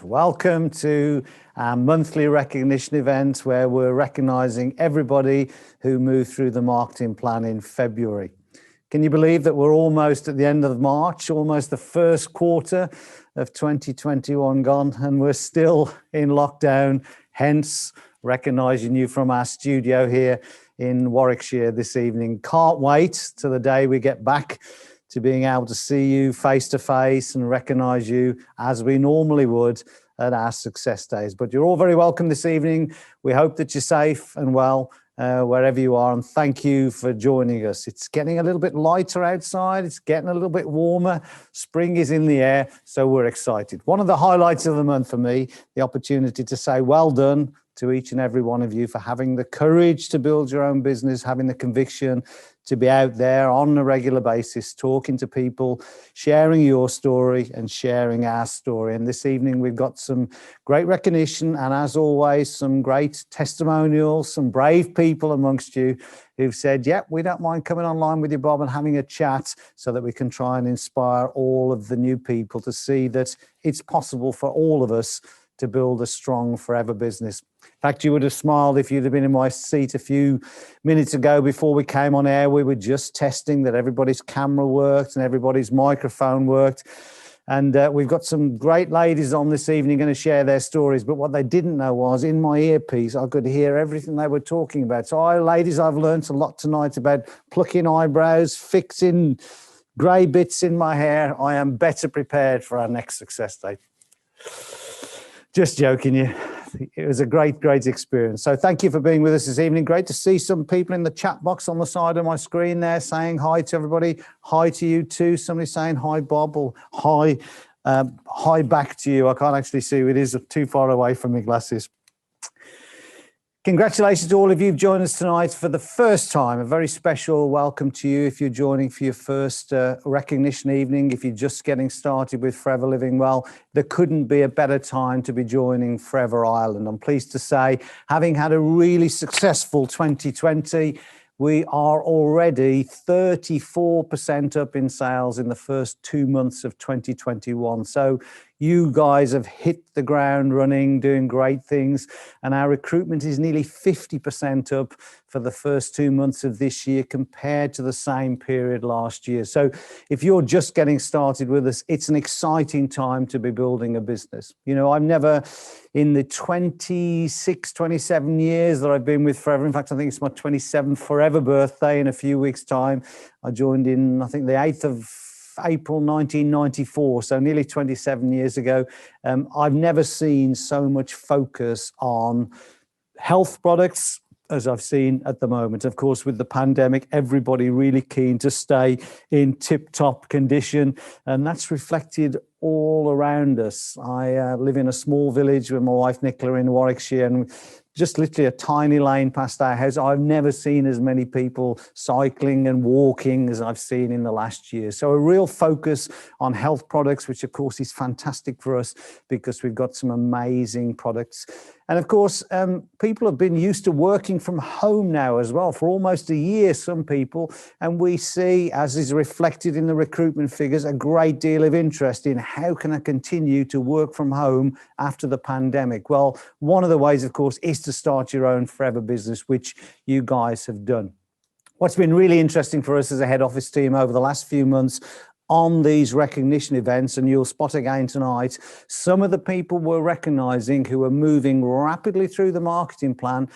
Welcome to our monthly recognition event where we're recognizing everybody who moved through the marketing plan in February. Can you believe that we're almost at the end of March, almost the first quarter of 2021 gone, and we're still in lockdown, hence recognizing you from our studio here in Warwickshire this evening. Can't wait till the day we get back to being able to see you face to face and recognize you as we normally would at our success days. But you're all very welcome this evening. We hope that you're safe and well wherever you are, and thank you for joining us. It's getting a little bit lighter outside. It's getting a little bit warmer. Spring is in the air, so we're excited. One of the highlights of the month for me, the opportunity to say well done to each and every one of you for having the courage to build your own business, having the conviction to be out there on a regular basis, talking to people, sharing your story and sharing our story. And this evening, we've got some great recognition and, as always, some great testimonials, some brave people amongst you who've said, yep, we don't mind coming online with you, Bob, and having a chat so that we can try and inspire all of the new people to see that it's possible for all of us to build a strong forever business. In fact, you would have smiled if you'd have been in my seat a few minutes ago before we came on air. We were just testing that everybody's camera worked and everybody's microphone worked. And we've got some great ladies on this evening going to share their stories. But what they didn't know was in my earpiece, I could hear everything they were talking about. So ladies, I've learned a lot tonight about plucking eyebrows, fixing grey bits in my hair. I am better prepared for our next success day. Just joking you. It was a great experience. So thank you for being with us this evening. Great to see some people in the chat box on the side of my screen there saying hi to everybody. Hi to you too. Somebody saying hi, Bob, or hi back to you. I can't actually see. It is too far away from my glasses. Congratulations to all of you who've joined us tonight for the first time. A very special welcome to you if you're joining for your first recognition evening. If you're just getting started with Forever Living Well, there couldn't be a better time to be joining Forever Ireland. I'm pleased to say, having had a really successful 2020, we are already 34% up in sales in the first 2 months of 2021. So you guys have hit the ground running, doing great things. And our recruitment is nearly 50% up for the first 2 months of this year compared to the same period last year. So if you're just getting started with us, it's an exciting time to be building a business. You know, I've never, in the 26, 27 years that I've been with Forever, in fact, I think it's my 27th Forever birthday in a few weeks' time. I joined in, I think, the 8th of April 1994, so nearly 27 years ago. I've never seen so much focus on health products as I've seen at the moment. Of course, with the pandemic, everybody really keen to stay in tip-top condition, and that's reflected all around us. I live in a small village with my wife Nicola in Warwickshire, and just literally a tiny lane past our house. I've never seen as many people cycling and walking as I've seen in the last year. So a real focus on health products, which of course is fantastic for us because we've got some amazing products. And of course, people have been used to working from home now as well for almost a year, some people. And we see, as is reflected in the recruitment figures, a great deal of interest in how can I continue to work from home after the pandemic? Well, one of the ways, of course, is to start your own forever business, which you guys have done. What's been really interesting for us as a head office team over the last few months on these recognition events, and you'll spot again tonight, some of the people we're recognizing who are moving rapidly through the marketing plan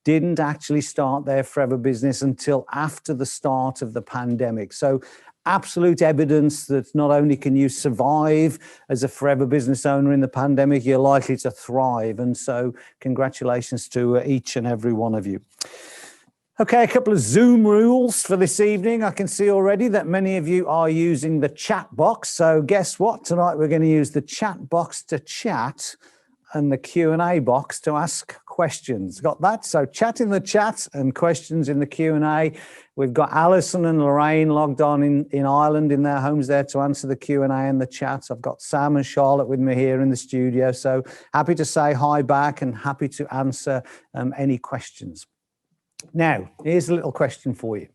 didn't actually start their forever business until after the start of the pandemic. So absolute evidence that not only can you survive as a forever business owner in the pandemic, you're likely to thrive. And so congratulations to each and every one of you. Okay, a couple of Zoom rules for this evening. I can see already that many of you are using the chat box. So guess what? Tonight we're going to use the chat box to chat and the Q&A box to ask questions. Got that? So chat in the chat and questions in the Q&A. We've got Alison and Lorraine logged on in Ireland in their homes there to answer the Q&A and the chat. I've got Sam and Charlotte with me here in the studio. So happy to say hi back and happy to answer any questions. Now, here's a little question for you.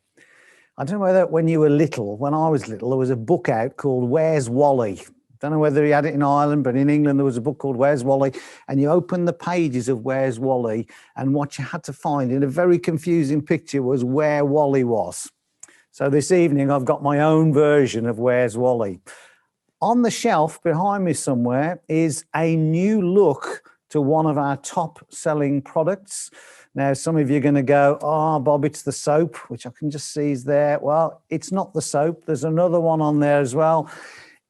I don't know whether when you were little, when I was little, there was a book out called Where's Wally? Don't know whether he had it in Ireland, but in England there was a book called Where's Wally? And you open the pages of Where's Wally, and what you had to find in a very confusing picture was where Wally was. So this evening I've got my own version of Where's Wally. On the shelf behind me somewhere is a new look to one of our top selling products. Now, some of you are going to go, oh, Bob, it's the soap, which I can just see is there. Well, it's not the soap. There's another one on there as well.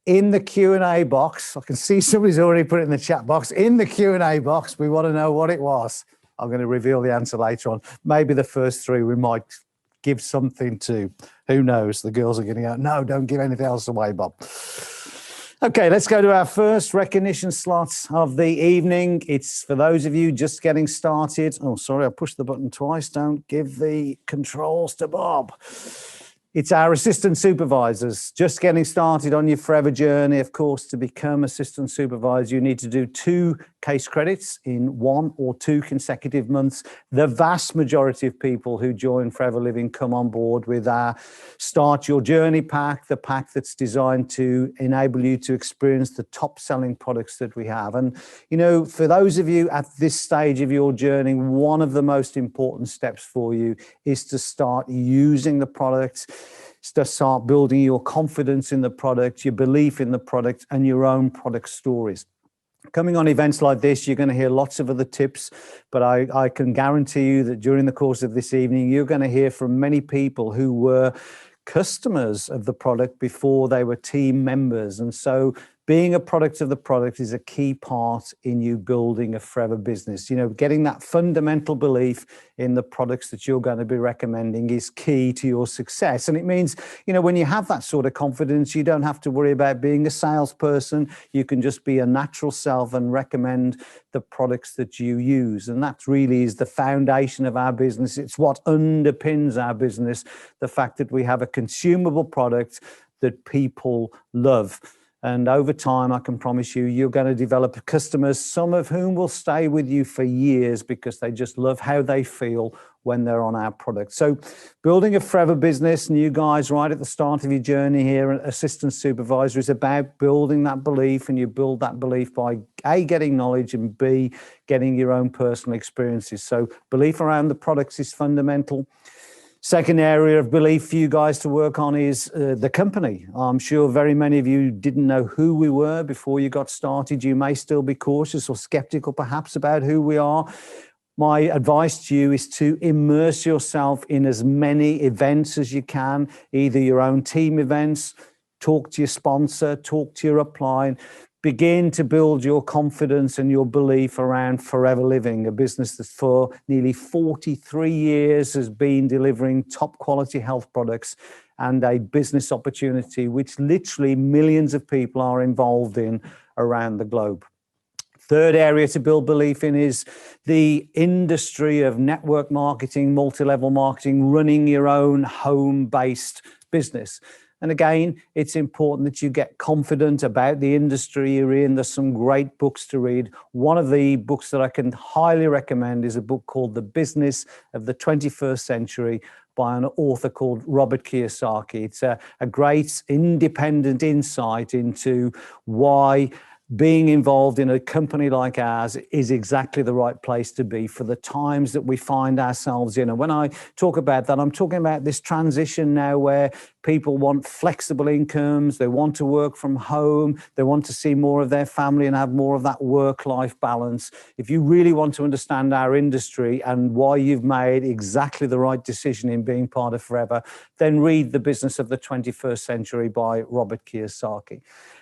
In the Q&A box, I can see somebody's already put it in the chat box. In the Q&A box, we want to know what it was. I'm going to reveal the answer later on. Maybe the first three we might give something to. Who knows? The girls are getting out. No, don't give anything else away, Bob. Okay, let's go to our first recognition slot of the evening. It's for those of you just getting started. Oh, sorry, I pushed the button twice. Don't give the controls to Bob. It's our assistant supervisors, just getting started on your forever journey. Of course, to become assistant supervisor, you need to do 2 case credits in 1 or 2 consecutive months. The vast majority of people who join Forever Living come on board with our Start Your Journey pack, the pack that's designed to enable you to experience the top selling products that we have. And, you know, for those of you at this stage of your journey, one of the most important steps for you is to start using the products, to start building your confidence in the product, your belief in the product, and your own product stories. Coming on events like this, you're going to hear lots of other tips, but I can guarantee you that during the course of this evening, you're going to hear from many people who were customers of the product before they were team members. And so being a product of the product is a key part in you building a forever business. You know, getting that fundamental belief in the products that you're going to be recommending is key to your success. And it means, you know, when you have that sort of confidence, you don't have to worry about being a salesperson. You can just be a natural self and recommend the products that you use. And that really is the foundation of our business. It's what underpins our business, the fact that we have a consumable product that people love. And over time, I can promise you, you're going to develop customers, some of whom will stay with you for years because they just love how they feel when they're on our product. So building a forever business, and you guys right at the start of your journey here, assistant supervisor, is about building that belief, and you build that belief by A, getting knowledge, and B, getting your own personal experiences. So belief around the products is fundamental. Second area of belief for you guys to work on is the company. I'm sure very many of you didn't know who we were before you got started. You may still be cautious or skeptical perhaps about who we are. My advice to you is to immerse yourself in as many events as you can, either your own team events, talk to your sponsor, talk to your upline. Begin to build your confidence and your belief around Forever Living, a business that for nearly 43 years has been delivering top quality health products and a business opportunity which literally millions of people are involved in around the globe. Third area to build belief in is the industry of network marketing, multi-level marketing, running your own home-based business. And again, it's important that you get confident about the industry you're in. There's some great books to read. One of the books that I can highly recommend is a book called The Business of the 21st Century by an author called Robert Kiyosaki. It's a great independent insight into why being involved in a company like ours is exactly the right place to be for the times that we find ourselves in. And when I talk about that, I'm talking about this transition now where people want flexible incomes, they want to work from home, they want to see more of their family and have more of that work-life balance. If you really want to understand our industry and why you've made exactly the right decision in being part of Forever, then read The Business of the 21st Century by Robert Kiyosaki.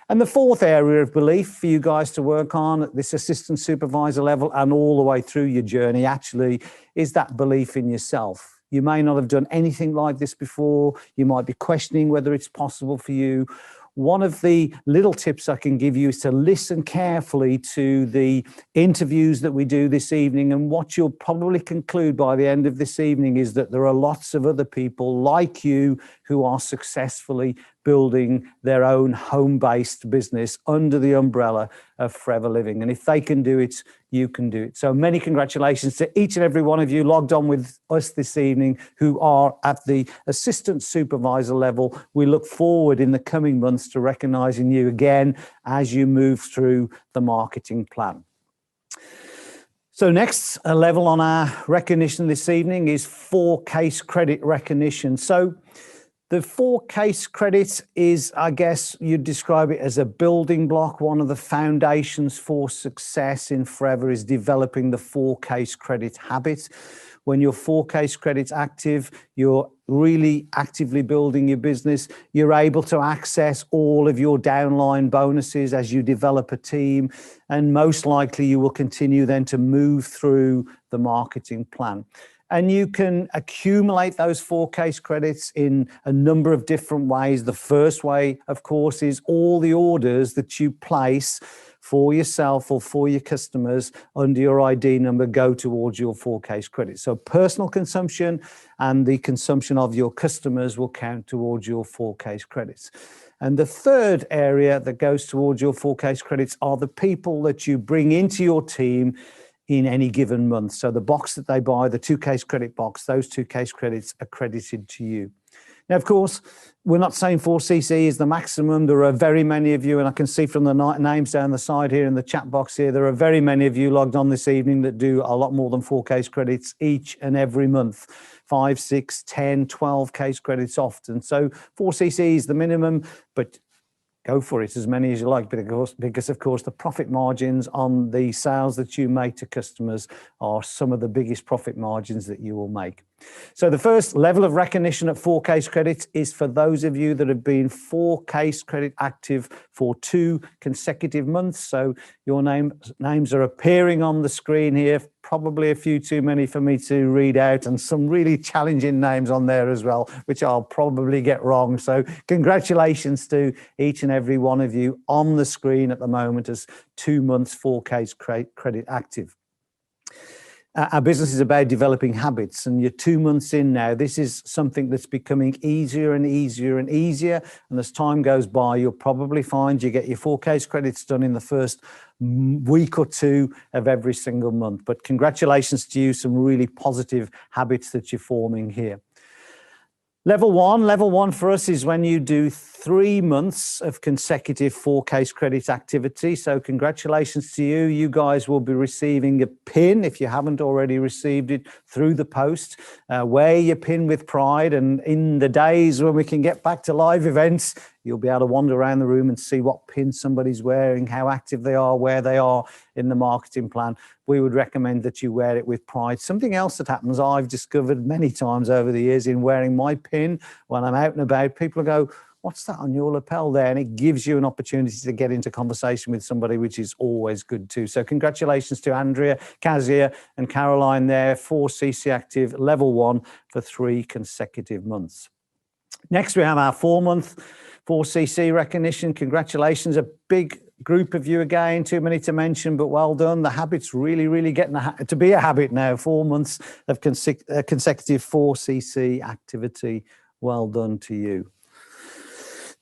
And the fourth area of belief for you guys to work on at this assistant supervisor level and all the way through your journey actually is that belief in yourself. You may not have done anything like this before. You might be questioning whether it's possible for you. One of the little tips I can give you is to listen carefully to the interviews that we do this evening. And what you'll probably conclude by the end of this evening is that there are lots of other people like you who are successfully building their own home-based business under the umbrella of Forever Living. And if they can do it, you can do it. So many congratulations to each and every one of you logged on with us this evening who are at the assistant supervisor level. We look forward in the coming months to recognizing you again as you move through the marketing plan. So next level on our recognition this evening is 4 case credit recognition. So the 4 case credit is, I guess you'd describe it as a building block. One of the foundations for success in Forever is developing the 4 case credit habit. When you're 4 case credits active, you're really actively building your business. You're able to access all of your downline bonuses as you develop a team, and most likely you will continue then to move through the marketing plan. And you can accumulate those 4 case credits in a number of different ways. The first way, of course, is all the orders that you place for yourself or for your customers under your ID number go towards your 4 case credits. So personal consumption and the consumption of your customers will count towards your 4 case credits. And the third area that goes towards your 4 case credits are the people that you bring into your team in any given month. So the box that they buy, the 2 case credit box, those 2 case credits are credited to you. Now, of course, we're not saying 4cc is the maximum. There are very many of you, and I can see from the names down the side here in the chat box here, there are very many of you logged on this evening that do a lot more than 4 case credits each and every month. 5, 6, 10, 12 case credits often. So 4cc is the minimum, but go for it as many as you like, because of course the profit margins on the sales that you make to customers are some of the biggest profit margins that you will make. So the first level of recognition at 4 case credits is for those of you that have been 4 case credit active for 2 consecutive months. So your names are appearing on the screen here, probably a few too many for me to read out, and some really challenging names on there as well, which I'll probably get wrong. So congratulations to each and every one of you on the screen at the moment as 2 months 4 case credit active. Our business is about developing habits, and you're 2 months in now. This is something that's becoming easier and easier and easier. And as time goes by, you'll probably find you get your 4 case credits done in the first week or 2 of every single month. But congratulations to you, some really positive habits that you're forming here. Level one for us is when you do 3 months of consecutive 4 case credit activity. So congratulations to you. You guys will be receiving a pin, if you haven't already received it, through the post. Wear your pin with pride, and in the days when we can get back to live events, you'll be able to wander around the room and see what pin somebody's wearing, how active they are, where they are in the marketing plan. We would recommend that you wear it with pride. Something else that happens, I've discovered many times over the years in wearing my pin when I'm out and about, people go, what's that on your lapel there? And it gives you an opportunity to get into conversation with somebody, which is always good too. So congratulations to Andrea, Kazia and Caroline there, 4cc active, level 1 for 3 consecutive months. Next, we have our 4-month 4cc recognition. Congratulations, a big group of you again, too many to mention, but well done. The habit's really getting to be a habit now. 4 months of consecutive 4cc activity. Well done to you.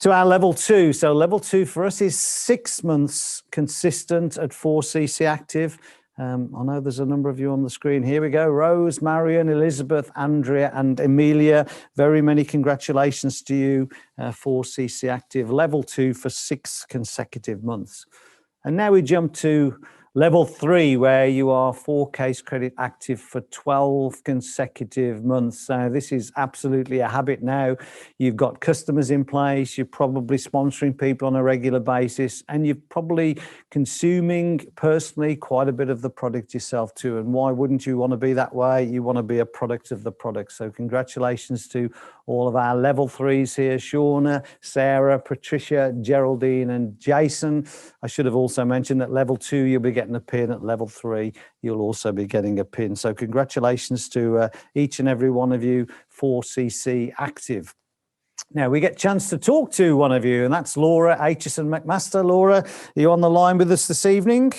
To our level 2. So level 2 for us is 6 months consistent at 4cc active. I know there's a number of you on the screen. Here we go. Rose, Marion, Elizabeth, Andrea, and Emilia. Very many congratulations to you, 4cc active, level 2 for 6 consecutive months. And now we jump to level 3, where you are 4 case credit active for 12 consecutive months. This is absolutely a habit now. You've got customers in place, you're probably sponsoring people on a regular basis, and you're probably consuming personally quite a bit of the product yourself too. And why wouldn't you want to be that way? You want to be a product of the product. So congratulations to all of our level 3s here, Shauna, Sarah, Patricia, Geraldine, and Jason. I should have also mentioned that level 2, you'll be getting a pin. At level 3, you'll also be getting a pin. So congratulations to each and every one of you, 4cc active. Now we get a chance to talk to one of you, and that's Laura Aitchison McMaster. Laura, are you on the line with us this evening?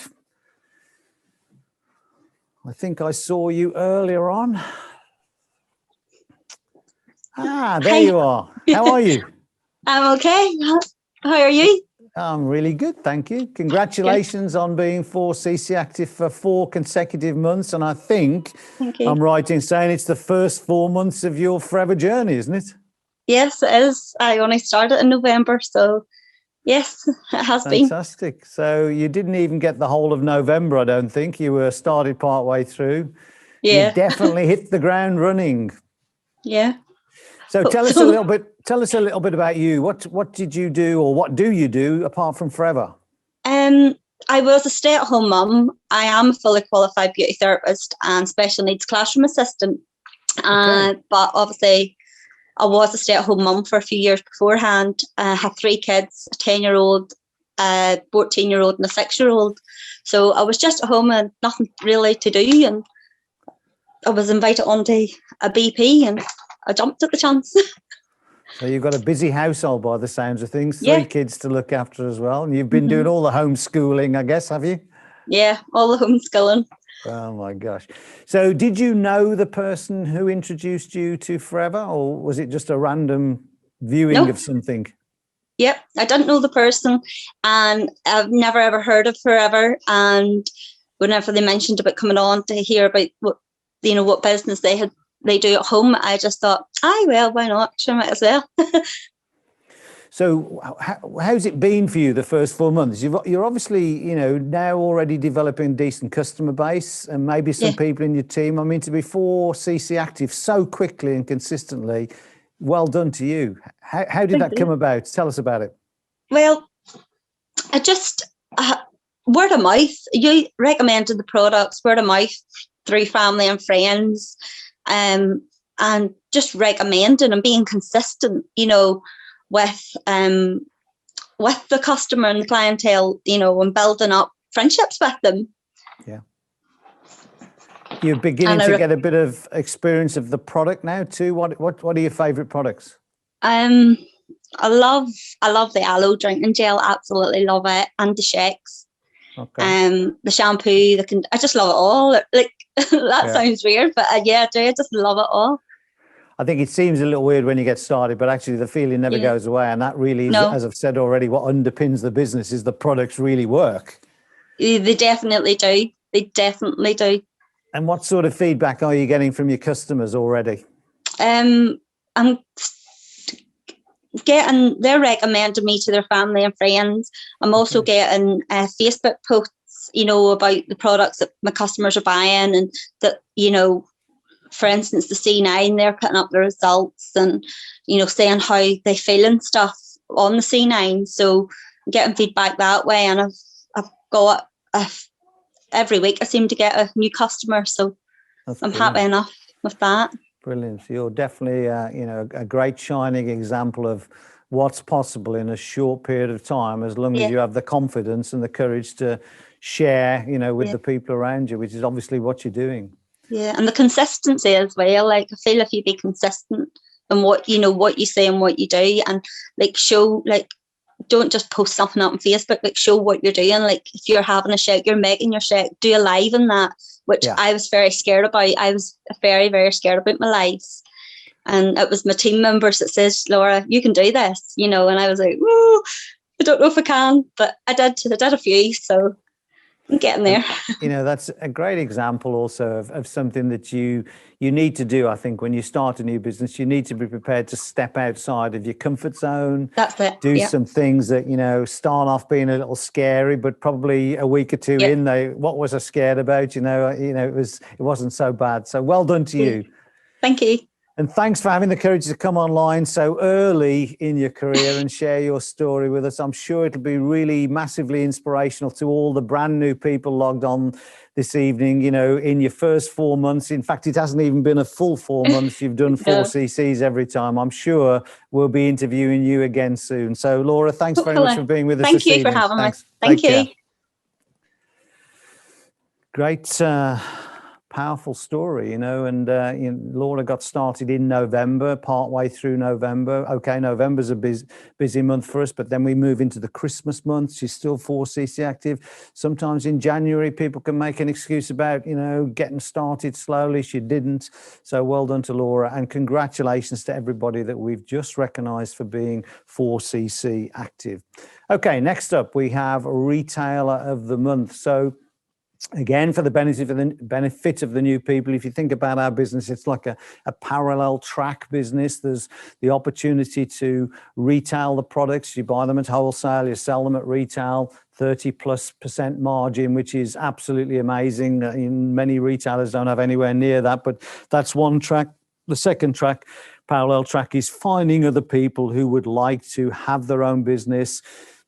I think I saw you earlier on. There you are. How are you? I'm okay. How are you? I'm really good, thank you. Congratulations on being 4cc Active for 4 consecutive months. And I think Thank you. I'm right in saying it's the first 4 months of your forever journey, isn't it? Yes, it is. I only started in November, so yes, it has been. Fantastic. So you didn't even get the whole of November, I don't think. You were started part way through. Yeah. You definitely hit the ground running. Yeah. So tell us a little bit about you. What did you do, or what do you do apart from Forever? I was a stay-at-home mum. I am a fully qualified beauty therapist and special needs classroom assistant. Okay. But obviously, I was a stay-at-home mum for a few years beforehand. I had 3 kids, a 10-year-old, a 14-year-old and a 6-year-old. So I was just at home and nothing really to do. And I was invited onto a BP and I jumped at the chance. So you've got a busy household by the sounds of things, 3 Yeah. kids to look after as well. And you've been doing all the homeschooling, I guess, have you? Yeah, all the homeschooling. Oh my gosh. So did you know the person who introduced you to Forever, or was it just a random viewing of something? Yep, I didn't know the person and I've never ever heard of Forever. And whenever they mentioned about coming on to hear about what business they do at home, I just thought, well, why not? Sure, might as well. So how's it been for you the first 4 months? You're obviously, now already developing a decent customer base and maybe some people in your team. I mean, to be 4cc Active so quickly and consistently, well done to you. How did that come about? Tell us about it. Well, I just, word of mouth, you recommended the products, word of mouth through family and friends, and just recommending and being consistent, with the customer and the clientele, and building up friendships with them. Yeah. You're beginning to get a bit of experience of the product now too. What are your favourite products? I love the aloe drinking gel. Absolutely love it, and the shakes. Okay. The shampoo. I just love it all. Like that sounds weird, but I do. I just love it all. I think it seems a little weird when you get started, but actually the feeling never goes away. And that really is, as I've said already, what underpins the business is the products really work. They definitely do. They definitely do. And what sort of feedback are you getting from your customers already? I'm getting, they're recommending me to their family and friends. I'm also getting Facebook posts, about the products that my customers are buying, and that, for instance, the C9, they're putting up the results and, saying how they feel and stuff on the C9. So I'm getting feedback that way. And I've got every week I seem to get a new customer. So I'm happy enough with that. Brilliant. So you're definitely, a great shining example of what's possible in a short period of time, as long as you have the confidence and the courage to share, with the people around you, which is obviously what you're doing. Yeah, and the consistency as well. Like, I feel if you be consistent in what you say and what you do, and show, don't just post something up on Facebook, show what you're doing. Like, if you're having a shake, you're making your shake, do a live in that, which I was very scared about. I was very, very scared about my lives. And it was my team members that says, Laura, you can do this, and I was like, oh, I don't know if I can, but I did a few, so I'm getting there. That's a great example also of something that you need to do. I think when you start a new business, you need to be prepared to step outside of your comfort zone. That's it. Do some things that, start off being a little scary, but probably a week or two in, what was I scared about? It wasn't so bad. So well done to you. Thank you. And thanks for having the courage to come online so early in your career and share your story with us. I'm sure it'll be really massively inspirational to all the brand new people logged on this evening, in your first 4 months. In fact, it hasn't even been a full 4 months. You've done 4ccs every time. I'm sure we'll be interviewing you again soon. So, Laura, thanks very much for being with us this evening. Thank you for having me. Thank you. Care. Great. powerful story, you know, and Laura got started in November, partway through November. Okay, November's a busy month for us, but then we move into the Christmas month. She's still 4cc active. Sometimes in January, people can make an excuse about, you know, getting started slowly. She didn't. So well done to Laura, and congratulations to everybody that we've just recognized for being 4cc active. Okay, next up, we have Retailer of the Month. So again, for the benefit of the new people, if you think about our business, it's like a parallel track business. There's the opportunity to retail the products. You buy them at wholesale, you sell them at retail, 30+% margin, which is absolutely amazing. Many retailers don't have anywhere near that, but that's one track. The second track, parallel track, is finding other people who would like to have their own business,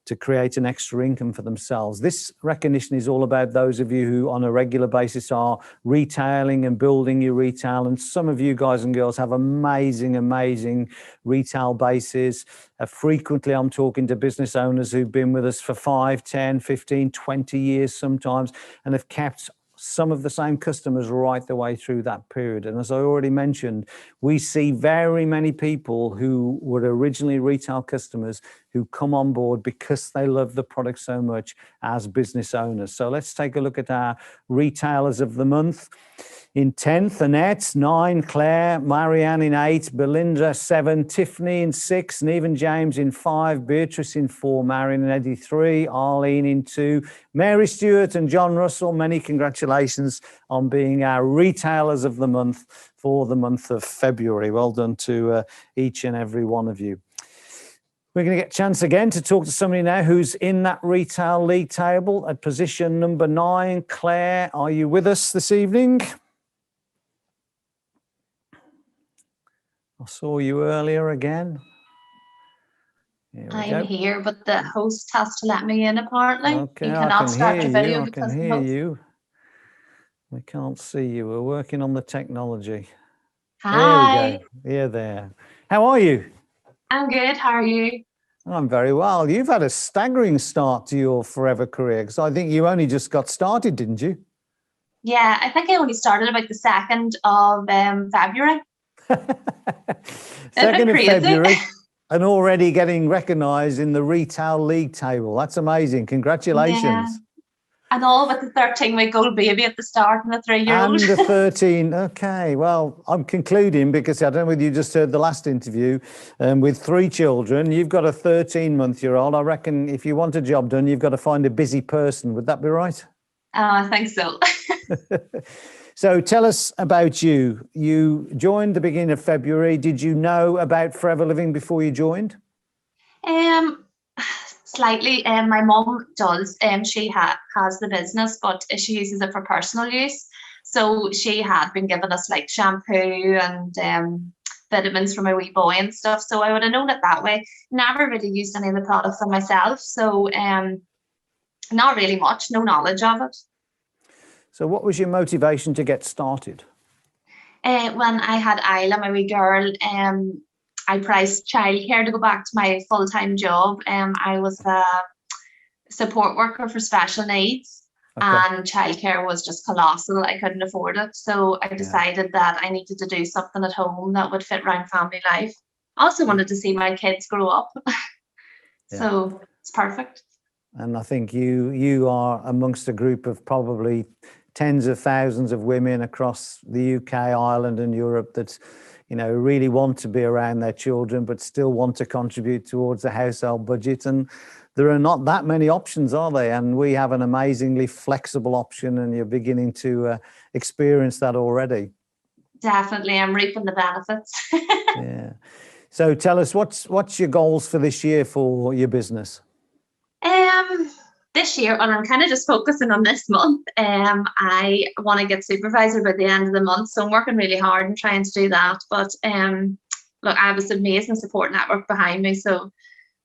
to create an extra income for themselves. This recognition is all about those of you who on a regular basis are retailing and building your retail. And some of you guys and girls have amazing retail bases. Frequently, I'm talking to business owners who've been with us for 5, 10, 15, 20 years sometimes, and have kept some of the same customers right the way through that period. And as I already mentioned, we see very many people who were originally retail customers who come on board because they love the product so much as business owners. So let's take a look at our retailers of the month. In 10th, Annette. 9, Claire. Marianne in 8. Belinda 7. Tiffany in 6. Neven James in 5. Beatrice in 4. Marion and Eddie 3. Arlene in 2. Mary Stewart and John Russell, many congratulations on being our retailers of the month for the month of February. Well done to each and every one of you. We're going to get a chance again to talk to somebody now who's in that retail league table at position number 9. Claire, are you with us this evening? I saw you earlier again. I'm here, but the host has to let me in apparently. Okay, you cannot start your video because I can hear you. We can't see you. We're working on the technology. Hi. There we go. You're there. How are you? I'm good. How are you? I'm very well. You've had a staggering start to your forever career, because I think you only just got started, didn't you? Yeah, I think I only started about the 2nd of February. 2nd of February, and already getting recognised in the retail league table. That's amazing. Congratulations. Yeah. And all with the 13-week-old baby at the start and the 3-year-old. And the 13. Okay, well, I'm concluding because I don't know whether you just heard the last interview. With 3 children, you've got a 13-month-old. I reckon if you want a job done, you've got to find a busy person. Would that be right? I think so. So tell us about you. You joined the beginning of February. Did you know about Forever Living before you joined? Slightly. My mum does. She has the business, but she uses it for personal use. So she had been giving us like shampoo and vitamins for my wee boy and stuff. So I would have known it that way. Never really used any of the products on myself. So not really much, no knowledge of it. So what was your motivation to get started? When I had Isla, my wee girl, I priced childcare to go back to my full-time job. I was a support worker for special needs, and childcare was just colossal. I couldn't afford it. So I decided that I needed to do something at home that would fit around family life. I also wanted to see my kids grow up. So it's perfect. And I think you are amongst a group of probably tens of thousands of women across the UK, Ireland and Europe that, you know, really want to be around their children, but still want to contribute towards the household budget. And there are not that many options, are they? And we have an amazingly flexible option, and you're beginning to experience that already. Definitely, I'm reaping the benefits. Yeah. So tell us, what's your goals for this year for your business? This year, and I'm kind of just focusing on this month. I want to get supervisor by the end of the month, so I'm working really hard and trying to do that. But look, I have this amazing support network behind me, so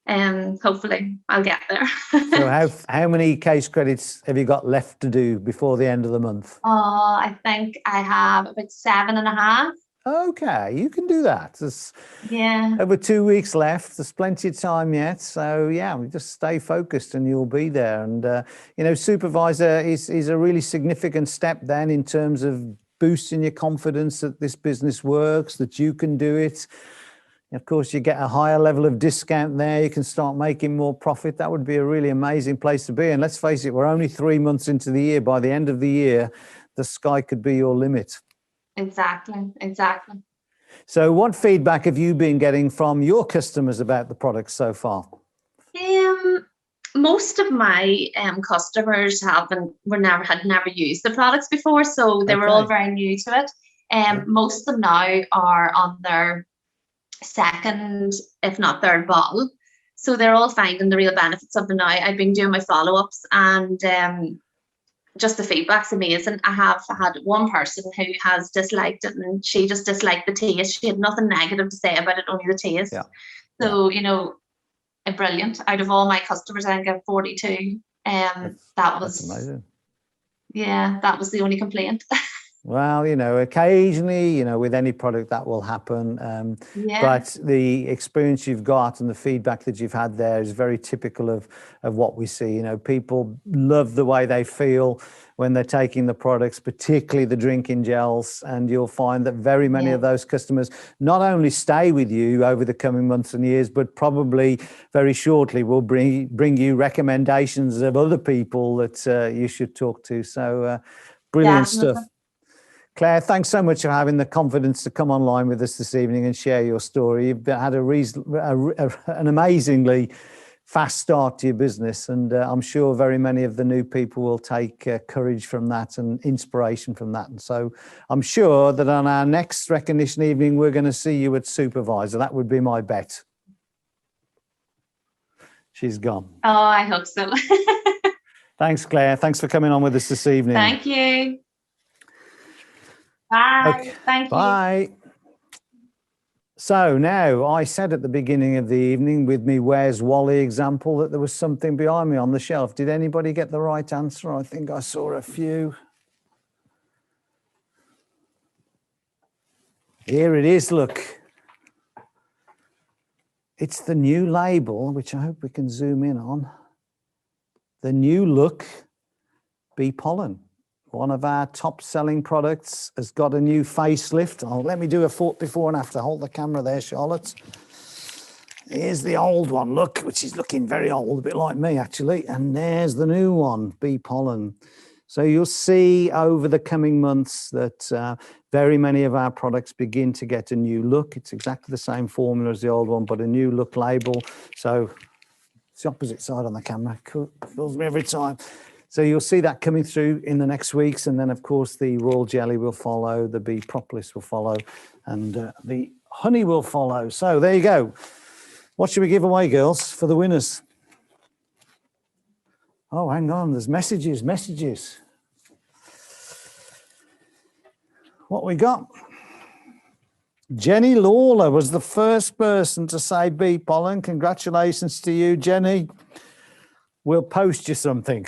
hopefully I'll get there. So how many case credits have you got left to do before the end of the month? I think I have about 7.5. Okay, you can do that. There's over 2 weeks left. There's plenty of time yet. So yeah, just stay focused and you'll be there. And you know, supervisor is a really significant step then in terms of boosting your confidence that this business works, that you can do it. Of course, you get a higher level of discount there. You can start making more profit. That would be a really amazing place to be. And let's face it, we're only 3 months into the year. By the end of the year, the sky could be your limit. Exactly. So what feedback have you been getting from your customers about the products so far? Most of my customers had never used the products before, so they were all very new to it. Most of them now are on their second, if not third bottle, so they're all finding the real benefits of them now. I've been doing my follow-ups, and just the feedback's amazing. I have had one person who has disliked it, and she just disliked the taste. She had nothing negative to say about it, only the taste. So you know, brilliant. Out of all my customers, I get 42. That's amazing. Yeah, that was the only complaint. Well, you know, occasionally, you know, with any product that will happen. But the experience you've got and the feedback that you've had there is very typical of what we see. You know, people love the way they feel when they're taking the products, particularly the drinking gels. And you'll find that very many of those customers not only stay with you over the coming months and years, but probably very shortly will bring you recommendations of other people that you should talk to. So brilliant stuff. Claire, thanks so much for having the confidence to come online with us this evening and share your story. You've had an amazingly fast start to your business, and I'm sure very many of the new people will take courage from that and inspiration from that. And so I'm sure that on our next recognition evening, we're going to see you at Supervisor. That would be my bet. She's gone. Oh, I hope so. Thanks, Claire. Thanks for coming on with us this evening. Thank you. Bye. Okay. Thank you. Bye. So now, I said at the beginning of the evening with me Where's Wally example that there was something behind me on the shelf. Did anybody get the right answer? I think I saw a few. Here it is, look. It's the new label, which I hope we can zoom in on. The new look Bee Pollen. One of our top selling products has got a new facelift. Oh, let me do a before and after. Hold the camera there, Charlotte. Here's the old one, look, which is looking very old, a bit like me actually. And there's the new one, Bee Pollen. So you'll see over the coming months that very many of our products begin to get a new look. It's exactly the same formula as the old one, but a new look label. So it's the opposite side on the camera. Fools me every time. So you'll see that coming through in the next weeks. And then, of course, the Royal Jelly will follow, the Bee Propolis will follow, and the honey will follow. So there you go. What should we give away, girls, for the winners? Oh, hang on. There's messages. What we got? Jenny Lawler was the first person to say Bee Pollen. Congratulations to you, Jenny. We'll post you something.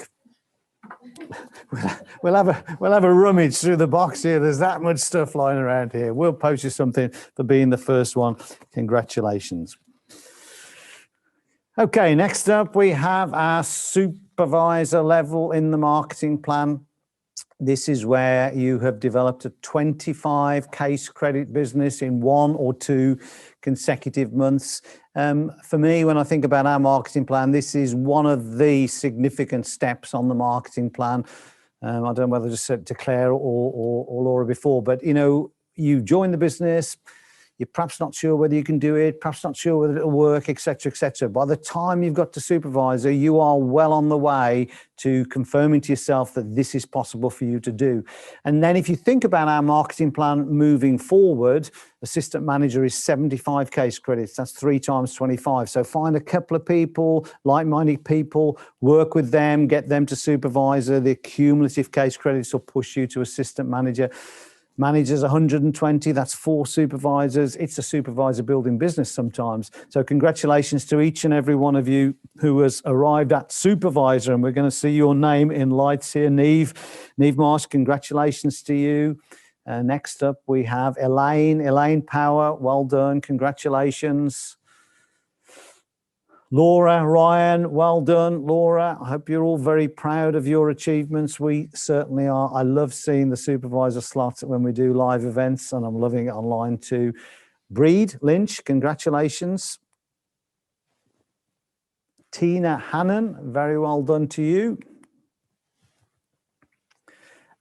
We'll have a rummage through the box here. There's that much stuff lying around here. We'll post you something for being the first one. Congratulations. Okay, next up we have our supervisor level in the marketing plan. This is where you have developed a 25 case credit business in 1 or 2 consecutive months. For me, when I think about our marketing plan, this is one of the significant steps on the marketing plan. I don't know whether I just said to Claire or Laura before, but you know, you join the business, you're perhaps not sure whether you can do it, perhaps not sure whether it'll work, etc., etc. By the time you've got to supervisor, you are well on the way to confirming to yourself that this is possible for you to do. And then if you think about our marketing plan moving forward, assistant manager is 75 case credits. That's 3 times 25. So find a couple of people, like-minded people, work with them, get them to supervisor. The cumulative case credits will push you to assistant manager. Managers 120, that's 4 supervisors. It's a supervisor building business sometimes. So congratulations to each and every one of you who has arrived at supervisor. And we're going to see your name in lights here. Neve Marsh, congratulations to you. Next up, we have Elaine Power. Well done. Congratulations. Laura, Ryan, well done. Laura, I hope you're all very proud of your achievements. We certainly are. I love seeing the supervisor slot when we do live events, and I'm loving it online too. Breed Lynch, congratulations. Tina Hannon, very well done to you.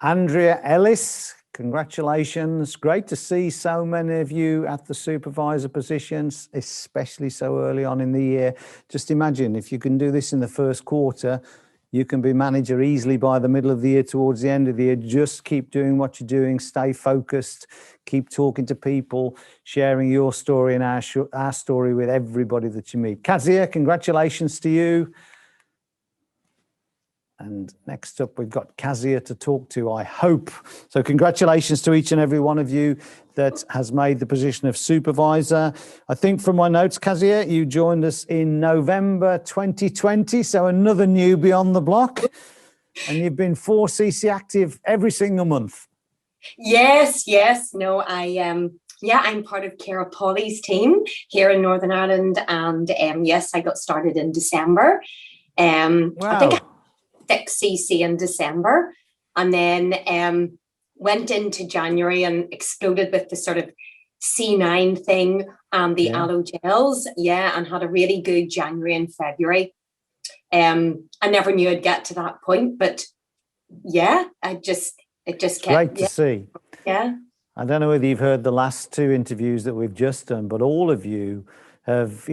Andrea Ellis, congratulations. Great to see so many of you at the supervisor positions, especially so early on in the year. Just imagine if you can do this in the first quarter, you can be manager easily by the middle of the year, towards the end of the year. Just keep doing what you're doing, stay focused, keep talking to people, sharing your story and our story with everybody that you meet. Kazia, congratulations to you. And next up, we've got Kazia to talk to, I hope. So congratulations to each and every one of you that has made the position of supervisor. I think from my notes, Kazia, you joined us in November 2020, so another newbie on the block. And you've been 4cc active every single month. Yes. No, I'm part of Cara Polly's team here in Northern Ireland. And yes, I got started in December. Wow. I think 6cc in December, and then went into January and exploded with the sort of C9 thing and the aloe gels, and had a really good January and February. I never knew I'd get to that point, but it just kept. Great to see. Yeah. I don't know whether you've heard the last two interviews that we've just done, but all of you have,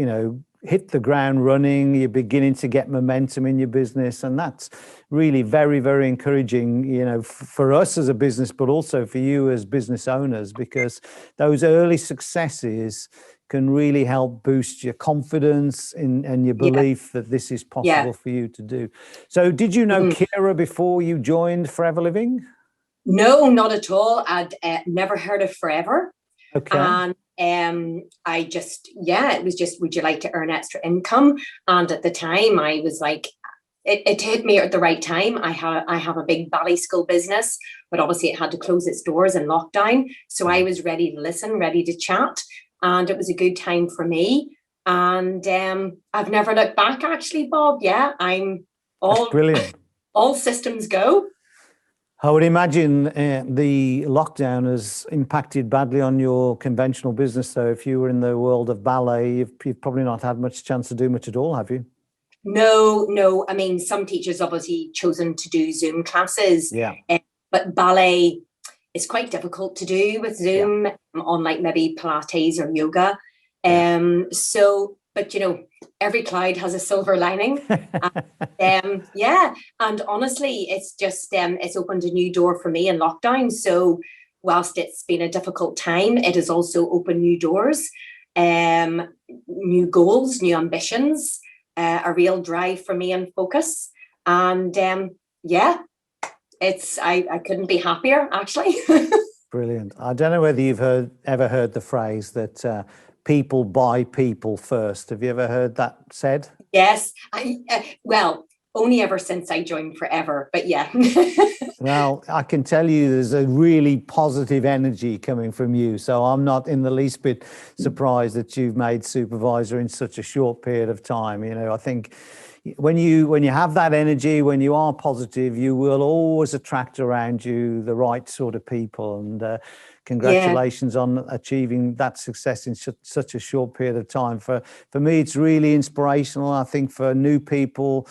hit the ground running. You're beginning to get momentum in your business, and that's really very, very encouraging, for us as a business, but also for you as business owners, because those early successes can really help boost your confidence and your belief that this is possible for you to do. So did you know Kira before you joined Forever Living? No, not at all. I'd never heard of Forever. Okay. And I just, it was just, would you like to earn extra income? And at the time I was like, it hit me at the right time. I have a big ballet school business, but obviously it had to close its doors in lockdown. So I was ready to listen, ready to chat. And it was a good time for me. And I've never looked back, actually, Bob. I'm all brilliant. All systems go. I would imagine the lockdown has impacted badly on your conventional business. So if you were in the world of ballet, you've probably not had much chance to do much at all, have you? No. I mean, some teachers obviously chosen to do Zoom classes. Yeah. But ballet is quite difficult to do with Zoom, unlike maybe Pilates or yoga. But every cloud has a silver lining. And honestly, it's just it's opened a new door for me in lockdown. So whilst it's been a difficult time, it has also opened new doors, new goals, new ambitions, a real drive for me and focus. And I couldn't be happier, actually. Brilliant. I don't know whether you've ever heard the phrase that people buy people first. Have you ever heard that said? Yes. Well, only ever since I joined Forever, but yeah. Well, I can tell you there's a really positive energy coming from you. So I'm not in the least bit surprised that you've made supervisor in such a short period of time. I think when you have that energy, when you are positive, you will always attract around you the right sort of people. And congratulations on achieving that success in such a short period of time. For me, it's really inspirational. I think for new people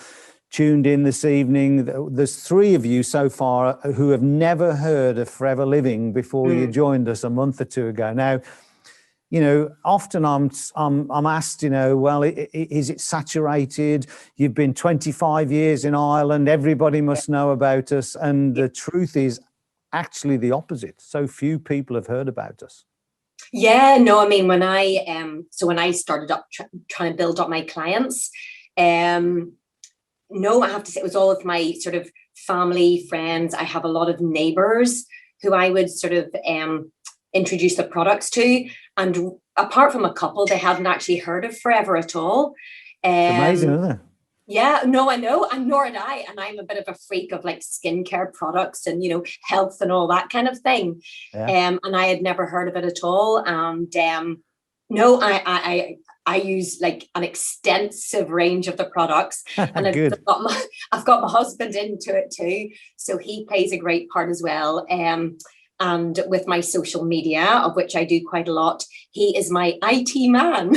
tuned in this evening, there's 3 of you so far who have never heard of Forever Living before you joined us a month or 2 ago. Now, often I'm asked, well, is it saturated? You've been 25 years in Ireland. Everybody must know about us. And the truth is actually the opposite. So few people have heard about us. Yeah, no, I mean, when I started up trying to build up my clients, no, I have to say it was all of my sort of family, friends. I have a lot of neighbors who I would sort of introduce the products to. And apart from a couple, they hadn't actually heard of Forever at all. It's amazing, isn't it? Yeah, no, I know, and nor had I. And I'm a bit of a freak of like skincare products and, health and all that kind of thing. Yeah. And I had never heard of it at all. And No, I use like an extensive range of the products, and Good. I've got my husband into it too, so he plays a great part as well. And with my social media, of which I do quite a lot, he is my IT man.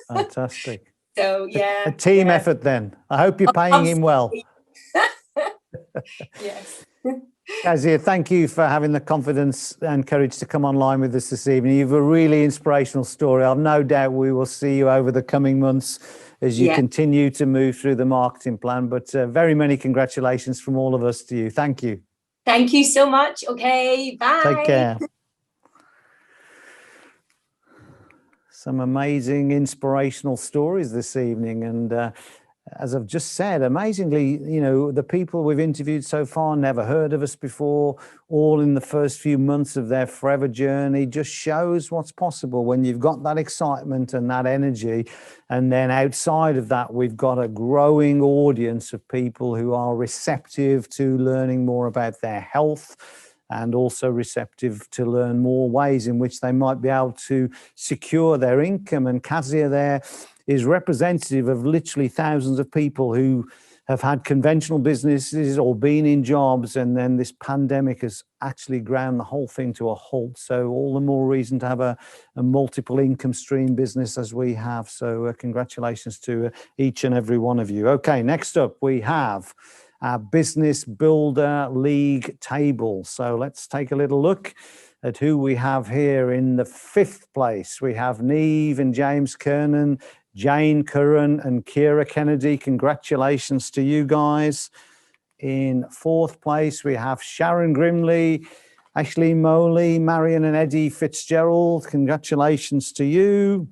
Fantastic. So yeah, A team effort then. I hope you're paying him well. Yes. Kezia, thank you for having the confidence and courage to come online with us this evening. You've a really inspirational story. I've no doubt we will see you over the coming months as you continue to move through the marketing plan. But very many congratulations from all of us to you. Thank you. Thank you so much. Okay, bye. Take care. Some amazing inspirational stories this evening. And as I've just said, amazingly, the people we've interviewed so far never heard of us before, all in the first few months of their forever journey. Just shows what's possible when you've got that excitement and that energy. And then outside of that, we've got a growing audience of people who are receptive to learning more about their health, and also receptive to learn more ways in which they might be able to secure their income. And Kezia there is representative of literally thousands of people who have had conventional businesses or been in jobs, and then this pandemic has actually ground the whole thing to a halt. So all the more reason to have a multiple income stream business as we have. So congratulations to each and every one of you. Okay, next up we have our Business Builder League table. So let's take a little look at who we have here. In the 5th place, we have Neve and James Kernan, Jane Curran and Kira Kennedy. Congratulations to you guys. In 4th place, we have Sharon Grimley, Ashley Moley, Marion and Eddie Fitzgerald. Congratulations to you.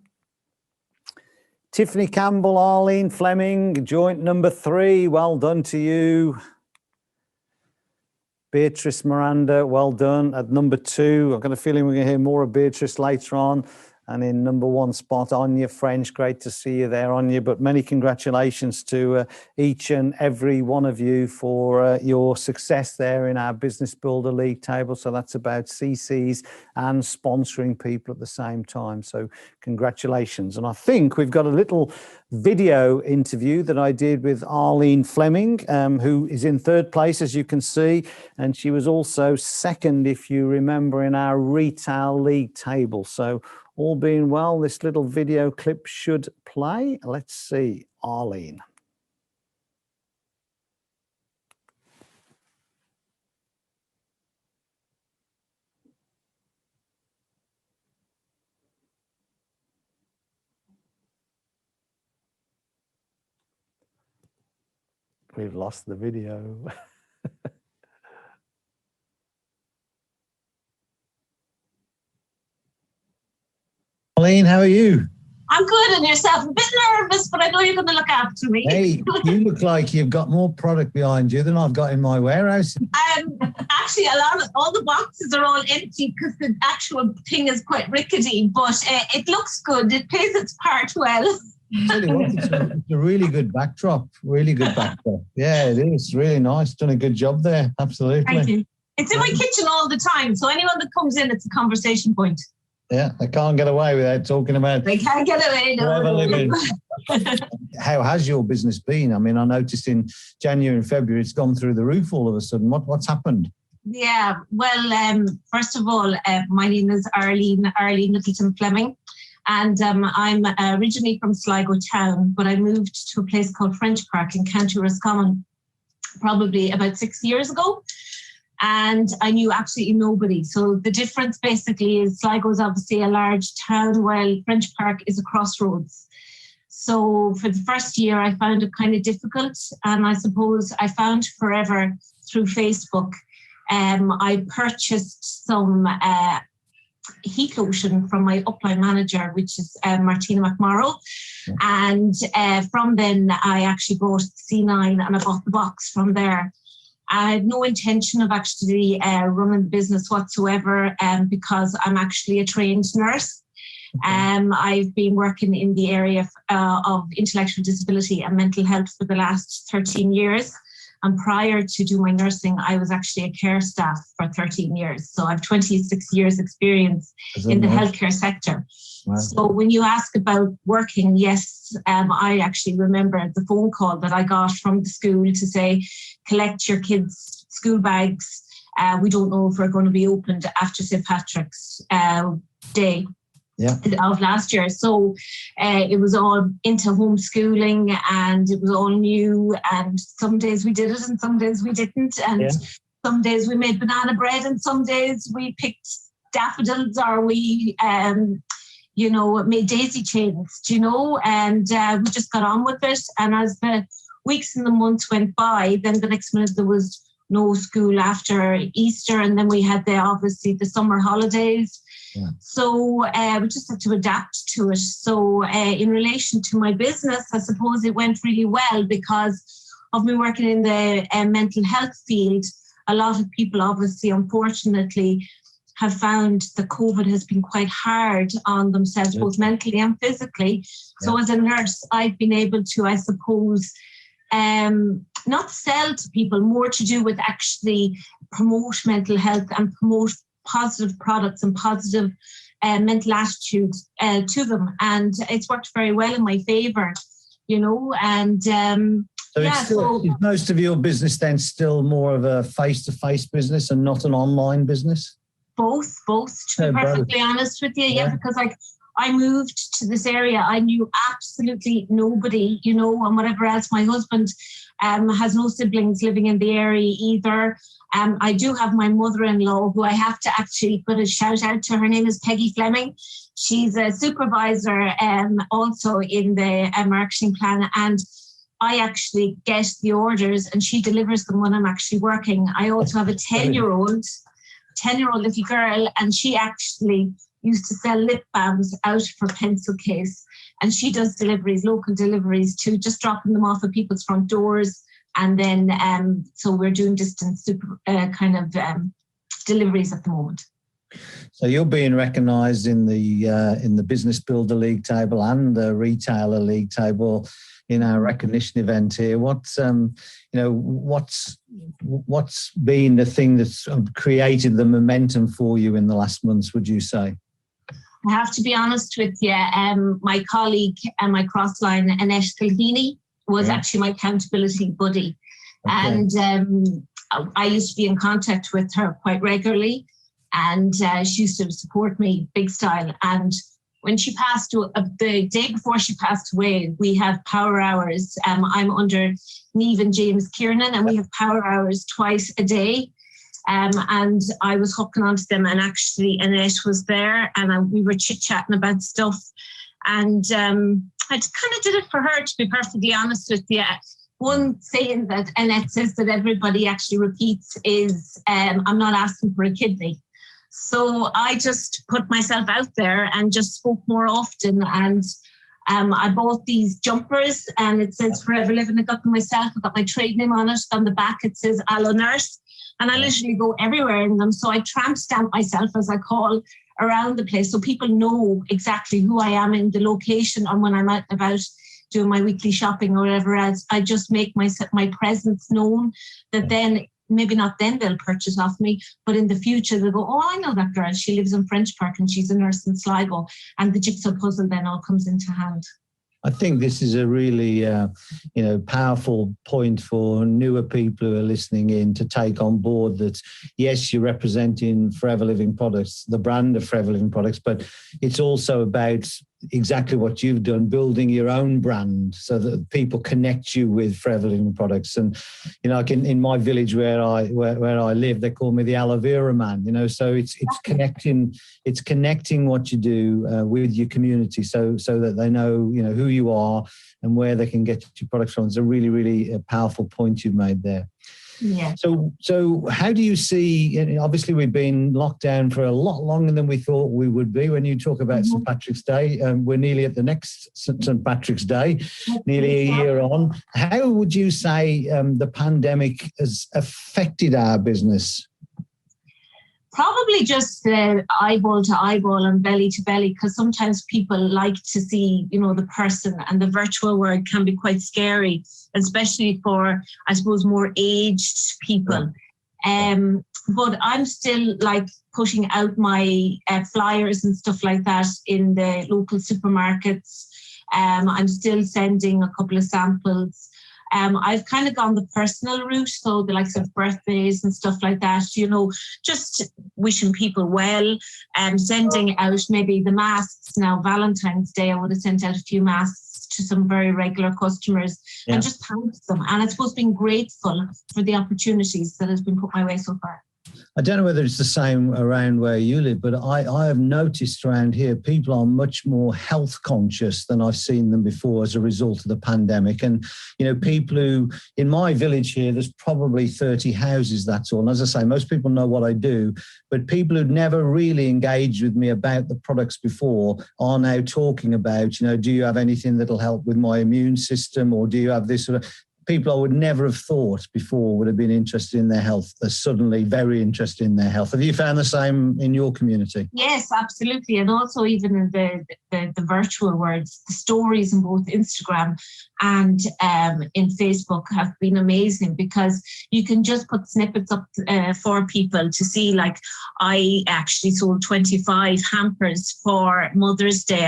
Tiffany Campbell, Arlene Fleming, joint number 3. Well done to you. Beatrice Miranda, well done at number 2. I've got a feeling we're going to hear more of Beatrice later on. And in number 1 spot, Anya French. Great to see you there, Anya. But many congratulations to each and every one of you for your success there in our Business Builder League table. So that's about CCs and sponsoring people at the same time. So congratulations. And I think we've got a little video interview that I did with Arlene Fleming, who is in 3rd place, as you can see. And she was also 2nd, if you remember, in our Retail League table. So all being well, this little video clip should play. Let's see, Arlene. We've lost the video. Arlene, how are you? I'm good, and yourself? A bit nervous, but I know you're going to look after me. Hey, you look like you've got more product behind you than I've got in my warehouse. Actually, all the boxes are all empty because the actual thing is quite rickety, but it looks good. It plays its part well. Tell you what, it's a really good backdrop. Really good backdrop. Yeah, it is really nice. Done a good job there. Absolutely. Thank you. It's in my kitchen all the time, so anyone that comes in, it's a conversation point. Yeah, they can't get away without talking about. They can't get away. Forever living. How has your business been? I mean, I noticed in January and February it's gone through the roof all of a sudden. What's happened? Yeah, well, first of all, my name is Arlene Littleton Fleming, and I'm originally from Sligo town, but I moved to a place called French Park in County Roscommon probably about 6 years ago. And I knew absolutely nobody. So the difference basically is Sligo is obviously a large town, while French Park is a crossroads. So for the first year, I found it kind of difficult. And I suppose I found forever through Facebook. I purchased some heat lotion from my upline manager, which is Martina McMorrow. And from then I actually bought C9 and I bought the box from there. I had no intention of actually running the business whatsoever because I'm actually a trained nurse. I've been working in the area of intellectual disability and mental health for the last 13 years. And prior to doing my nursing, I was actually a care staff for 13 years. So I have 26 years experience in the healthcare sector. Wow. So when you ask about working, yes, I actually remember the phone call that I got from the school to say, collect your kids' school bags. We don't know if we're going to be opened after St. Patrick's Day. Yeah. Of last year. So it was all into homeschooling and it was all new, and some days we did it and some days we didn't, and some days we made banana bread and some days we picked daffodils, or we made daisy chains, and we just got on with it. And as the weeks and the months went by, then the next minute there was no school after Easter, and then we had obviously the summer holidays. Yeah. So we just had to adapt to it. So in relation to my business, I suppose it went really well because of me working in the mental health field. A lot of people, obviously, unfortunately, have found that COVID has been quite hard on themselves, both mentally and physically. So as a nurse, I've been able to, I suppose, not sell to people, more to do with actually promote mental health and promote positive products and positive mental attitudes to them. And it's worked very well in my favour, and is most of your business then still more of a face-to-face business and not an online business? Both, to be perfectly honest with you, because I moved to this area, I knew absolutely nobody, and whatever else. My husband has no siblings living in the area either. I do have my mother-in-law, who I have to actually put a shout out to. Her name is Peggy Fleming. She's a supervisor also in the marketing plan, and I actually get the orders and she delivers them when I'm actually working. I also have a 10-year-old little girl, and she actually used to sell lip balms out of her pencil case, and she does deliveries, local deliveries too, just dropping them off at people's front doors. And then, so we're doing distance deliveries at the moment. So you're being recognised in the Business Builder League table and the Retailer League table in our recognition event here. What's been the thing that's created the momentum for you in the last months, would you say? I have to be honest with you. My colleague and my crossline, Annette Kilheeney, was actually my accountability buddy. Okay. And I used to be in contact with her quite regularly, and she used to support me big style. And when she passed, the day before she passed away, we have power hours. I'm under Niamh and James Kiernan, and we have power hours twice a day. And I was hooking onto them, and actually Annette was there, and we were chit-chatting about stuff. And I kind of did it for her, to be perfectly honest with you. One saying that Annette says that everybody actually repeats is, I'm not asking for a kidney. So I just put myself out there and just spoke more often. And I bought these jumpers, and it says Forever Living. I got them myself. I got my trade name on it. On the back, it says Aloe Nurse. And I literally go everywhere in them. So I tramp stamp myself, as I call, around the place, so people know exactly who I am in the location, or when I'm out and about doing my weekly shopping or whatever else. I just make my presence known, that then maybe not then they'll purchase off me, but in the future they'll go, oh, I know that girl. She lives in French Park and she's a nurse in Sligo, and the jigsaw puzzle then all comes into hand. I think this is a really, powerful point for newer people who are listening in to take on board that, yes, you're representing Forever Living Products, the brand of Forever Living Products, but it's also about exactly what you've done, building your own brand so that people connect you with Forever Living Products. And, like in my village where I live, they call me the aloe vera man, so it's connecting what you do with your community so that they know, who you are and where they can get your products from. It's a really, really powerful point you've made there. Yeah. So how do you see, obviously we've been locked down for a lot longer than we thought we would be. When you talk about St. Patrick's Day, we're nearly at the next St. Patrick's Day, nearly a year on. How would you say the pandemic has affected our business? Probably just eyeball to eyeball and belly to belly, because sometimes people like to see, the person, and the virtual world can be quite scary, especially for, I suppose, more aged people. But I'm still putting out my flyers and stuff like that in the local supermarkets. I'm still sending a couple of samples. I've kind of gone the personal route, so the likes of birthdays and stuff like that, just wishing people well, sending out maybe the masks. Now, Valentine's Day, I would have sent out a few masks to some very regular customers and just thanked them. And I suppose being grateful for the opportunities that has been put my way so far. I don't know whether it's the same around where you live, but I have noticed around here people are much more health conscious than I've seen them before as a result of the pandemic. And, people who, in my village here, there's probably 30 houses, that's all. And as I say, most people know what I do, but people who'd never really engaged with me about the products before are now talking about, do you have anything that'll help with my immune system, or do you have this sort of... People I would never have thought before would have been interested in their health. They're suddenly very interested in their health. Have you found the same in your community? Yes, absolutely. And also even in the virtual worlds, the stories in both Instagram and in Facebook have been amazing, because you can just put snippets up for people to see. I actually sold 25 hampers for Mother's Day.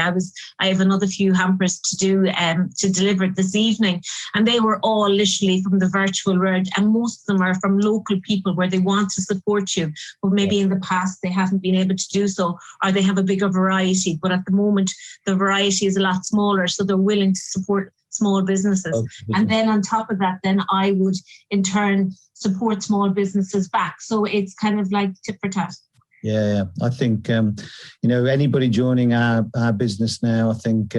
I have another few hampers to do to deliver this evening, and they were all literally from the virtual world, and most of them are from local people where they want to support you, but maybe in the past they haven't been able to do so, or they have a bigger variety. But at the moment, the variety is a lot smaller, so they're willing to support small businesses. And then on top of that, then I would in turn support small businesses back. So it's kind of like tit for tat. Yeah, I think, anybody joining our business now, I think,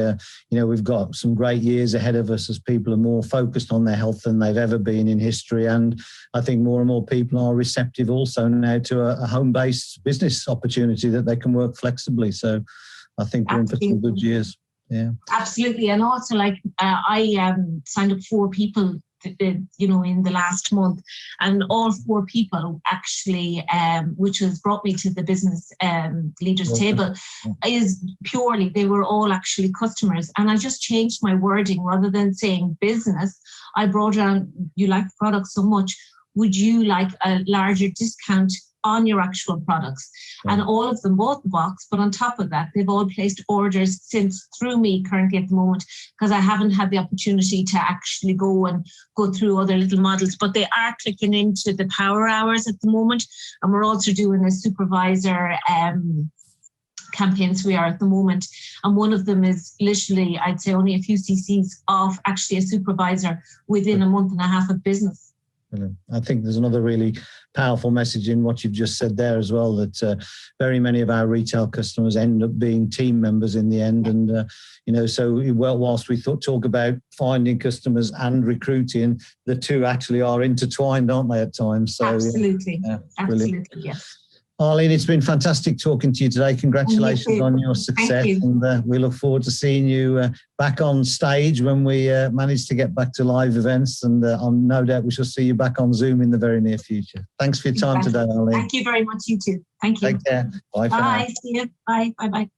we've got some great years ahead of us as people are more focused on their health than they've ever been in history. And I think more and more people are receptive also now to a home-based business opportunity that they can work flexibly. So I think we're in for some good years. Yeah, absolutely. And also, I signed up 4 people, in the last month, and all 4 people actually, which has brought me to the business leaders table, is purely, they were all actually customers. And I just changed my wording. Rather than saying business, I brought on, you like the product so much, would you like a larger discount on your actual products? And all of them bought the box, but on top of that, they've all placed orders since through me currently at the moment, because I haven't had the opportunity to actually go through other little models, but they are clicking into the power hours at the moment. And we're also doing a supervisor campaigns we are at the moment. And one of them is literally, I'd say, only a few cc's of actually a supervisor within a month and a half of business. I think there's another really powerful message in what you've just said there as well, that very many of our retail customers end up being team members in the end. And, so whilst we talk about finding customers and recruiting, the two actually are intertwined, aren't they, at times? So, absolutely. Absolutely, yes. Arlene, it's been fantastic talking to you today. Congratulations on your success. And we look forward to seeing you back on stage when we manage to get back to live events. And I'm no doubt we shall see you back on Zoom in the very near future. Thanks for your time today, Arlene. Thank you very much, you too. Thank you. Take care. Bye for now. Bye. See you. Bye. Bye-bye.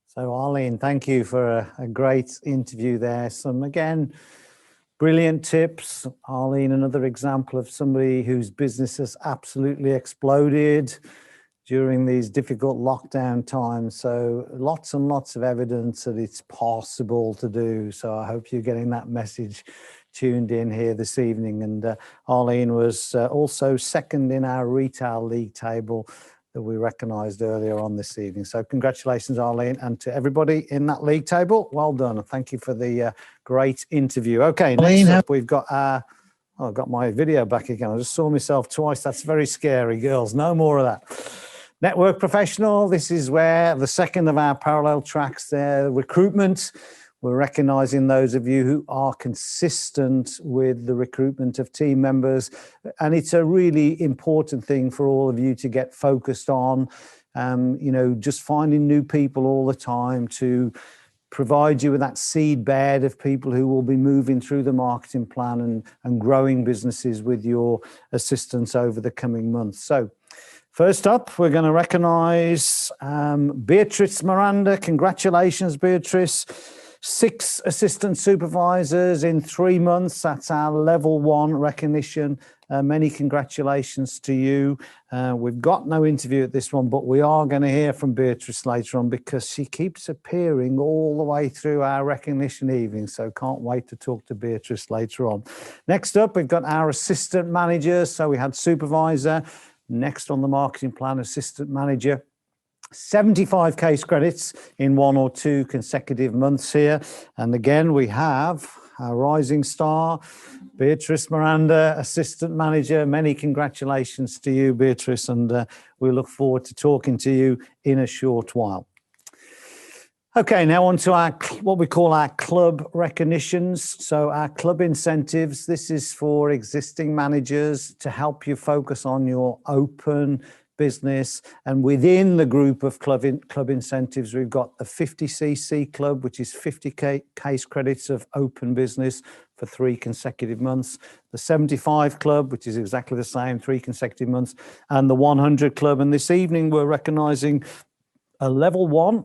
So, Arlene, thank you for a great interview there. Some, again, brilliant tips. Arlene, another example of somebody whose business has absolutely exploded during these difficult lockdown times. So lots and lots of evidence that it's possible to do. So I hope you're getting that message tuned in here this evening. And Arlene was also second in our retail league table that we recognised earlier on this evening. So congratulations, Arlene, and to everybody in that league table. Well done. And thank you for the great interview. Okay, next up we've got I've got my video back again. I just saw myself twice. That's very scary, girls. No more of that. Network professional. This is where the second of our parallel tracks there, recruitment. We're recognising those of you who are consistent with the recruitment of team members. And it's a really important thing for all of you to get focused on, just finding new people all the time to provide you with that seed bed of people who will be moving through the marketing plan and growing businesses with your assistance over the coming months. So first up, we're going to recognise Beatrice Miranda. Congratulations, Beatrice. 6 assistant supervisors in 3 months. That's our level 1 recognition. Many congratulations to you. We've got no interview at this one, but we are going to hear from Beatrice later on because she keeps appearing all the way through our recognition evening. So can't wait to talk to Beatrice later on. Next up, we've got our assistant managers. So we had supervisor. Next on the marketing plan, assistant manager. 75 case credits in 1 or 2 consecutive months here. And again, we have our rising star, Beatrice Miranda, assistant manager. Many congratulations to you, Beatrice, and we look forward to talking to you in a short while. Okay, now on to our what we call our club recognitions. So our club incentives, this is for existing managers to help you focus on your open business. And within the group of club incentives, we've got the 50cc club, which is 50 case credits of open business for 3 consecutive months. The 75 club, which is exactly the same, 3 consecutive months. And the 100 club. And this evening, we're recognising a level 1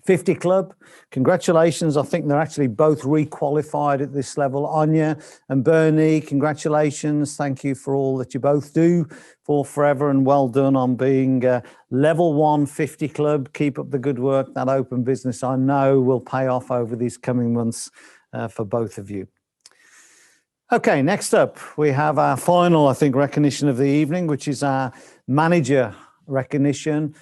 50 club. Congratulations. I think they're actually both requalified at this level. Anya and Bernie, congratulations. Thank you for all that you both do for Forever, and well done on being level 1 50 club. Keep up the good work. That open business, I know, will pay off over these coming months for both of you. Okay, next up, we have our final, I think, recognition of the evening, which is our manager recognition.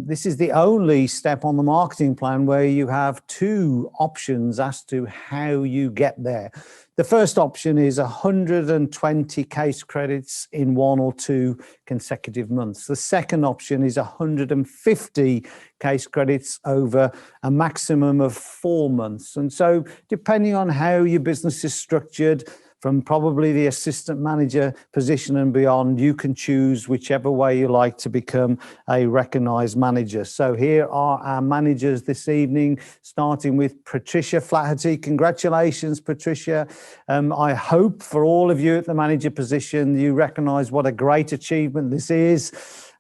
This is the only step on the marketing plan where you have 2 options as to how you get there. The first option is 120 case credits in 1 or 2 consecutive months. The second option is 150 case credits over a maximum of 4 months. And so depending on how your business is structured, from probably the assistant manager position and beyond, you can choose whichever way you like to become a recognised manager. So here are our managers this evening, starting with Patricia Flaherty. Congratulations, Patricia. I hope for all of you at the manager position, you recognise what a great achievement this is.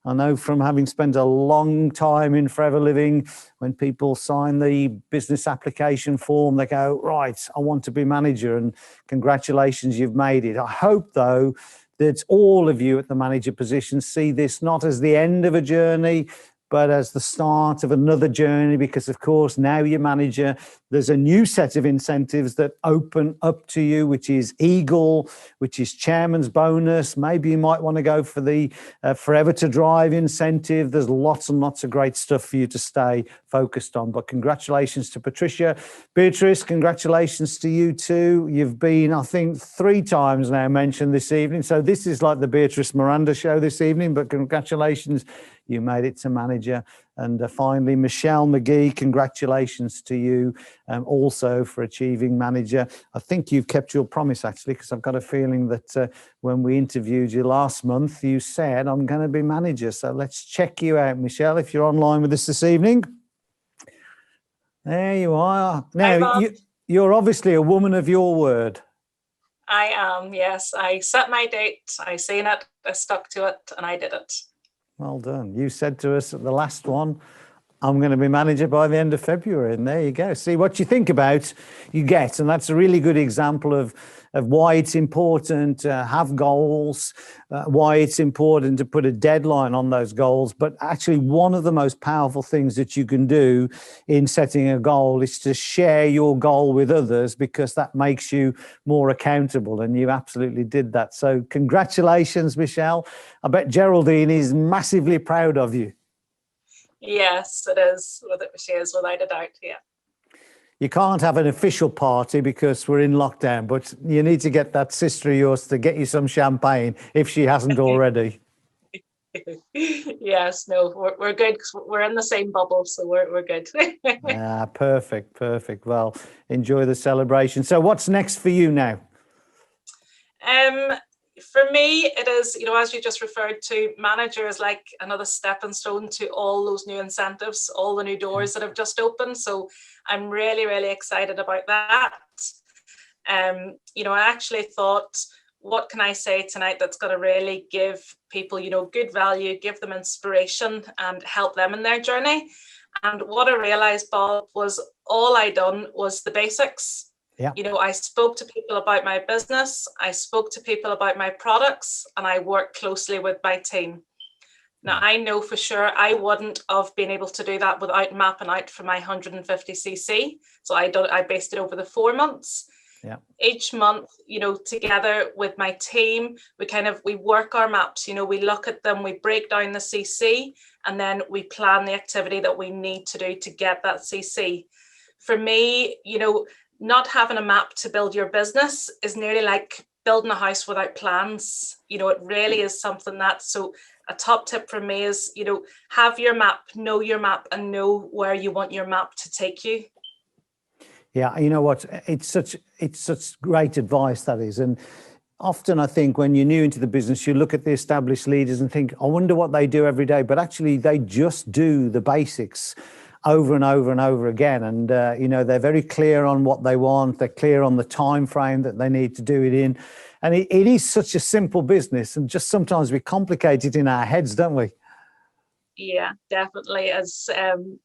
I know from having spent a long time in Forever Living, when people sign the business application form, they go, right, I want to be manager, and congratulations, you've made it. I hope, though, that all of you at the manager position see this not as the end of a journey, but as the start of another journey, because, of course, now you're manager, there's a new set of incentives that open up to you, which is Eagle, which is chairman's bonus. Maybe you might want to go for the Forever to Drive incentive. There's lots and lots of great stuff for you to stay focused on. But congratulations to Patricia. Beatrice, congratulations to you too. You've been, I think, 3 times now mentioned this evening. So this is like the Beatrice Miranda show this evening, but congratulations. You made it to manager. And finally, Michelle McGee, congratulations to you also for achieving manager. I think you've kept your promise, actually, because I've got a feeling that when we interviewed you last month, you said, I'm going to be manager. So let's check you out, Michelle, if you're online with us this evening. There you are. Now, you're obviously a woman of your word. I am, yes. I set my date, I seen it, I stuck to it, and I did it. Well done. You said to us at the last one, I'm going to be manager by the end of February. And there you go. See, what you think about, you get. And that's a really good example of why it's important to have goals, why it's important to put a deadline on those goals. But actually, one of the most powerful things that you can do in setting a goal is to share your goal with others, because that makes you more accountable. And you absolutely did that. So congratulations, Michelle. I bet Geraldine is massively proud of you. Yes, it is. She is, without a doubt, yeah. You can't have an official party because we're in lockdown, but you need to get that sister of yours to get you some champagne if she hasn't already. Yes, no, we're good. We're in the same bubble, so we're good. Perfect. Well, enjoy the celebration. So what's next for you now? For me, it is, as you just referred to, manager is like another stepping stone to all those new incentives, all the new doors that have just opened. So I'm really, really excited about that. I actually thought, what can I say tonight that's going to really give people, good value, give them inspiration and help them in their journey? And what I realized, Bob, was all I done was the basics. Yeah. I spoke to people about my business, I spoke to people about my products, and I worked closely with my team. Now, I know for sure I wouldn't have been able to do that without mapping out for my 150cc. So I based it over the 4 months. Yeah. Each month, together with my team, we work our maps, we look at them, we break down the CC, and then we plan the activity that we need to do to get that CC. For me, not having a map to build your business is nearly like building a house without plans. It really is something so a top tip from me is, have your map, know your map, and know where you want your map to take you. Yeah, you know what? It's such great advice, that is. And often I think when you're new into the business, you look at the established leaders and think, I wonder what they do every day. But actually, they just do the basics over and over and over again. And, they're very clear on what they want. They're clear on the time frame that they need to do it in. And it is such a simple business. And just sometimes we complicate it in our heads, don't we? Yeah, definitely. As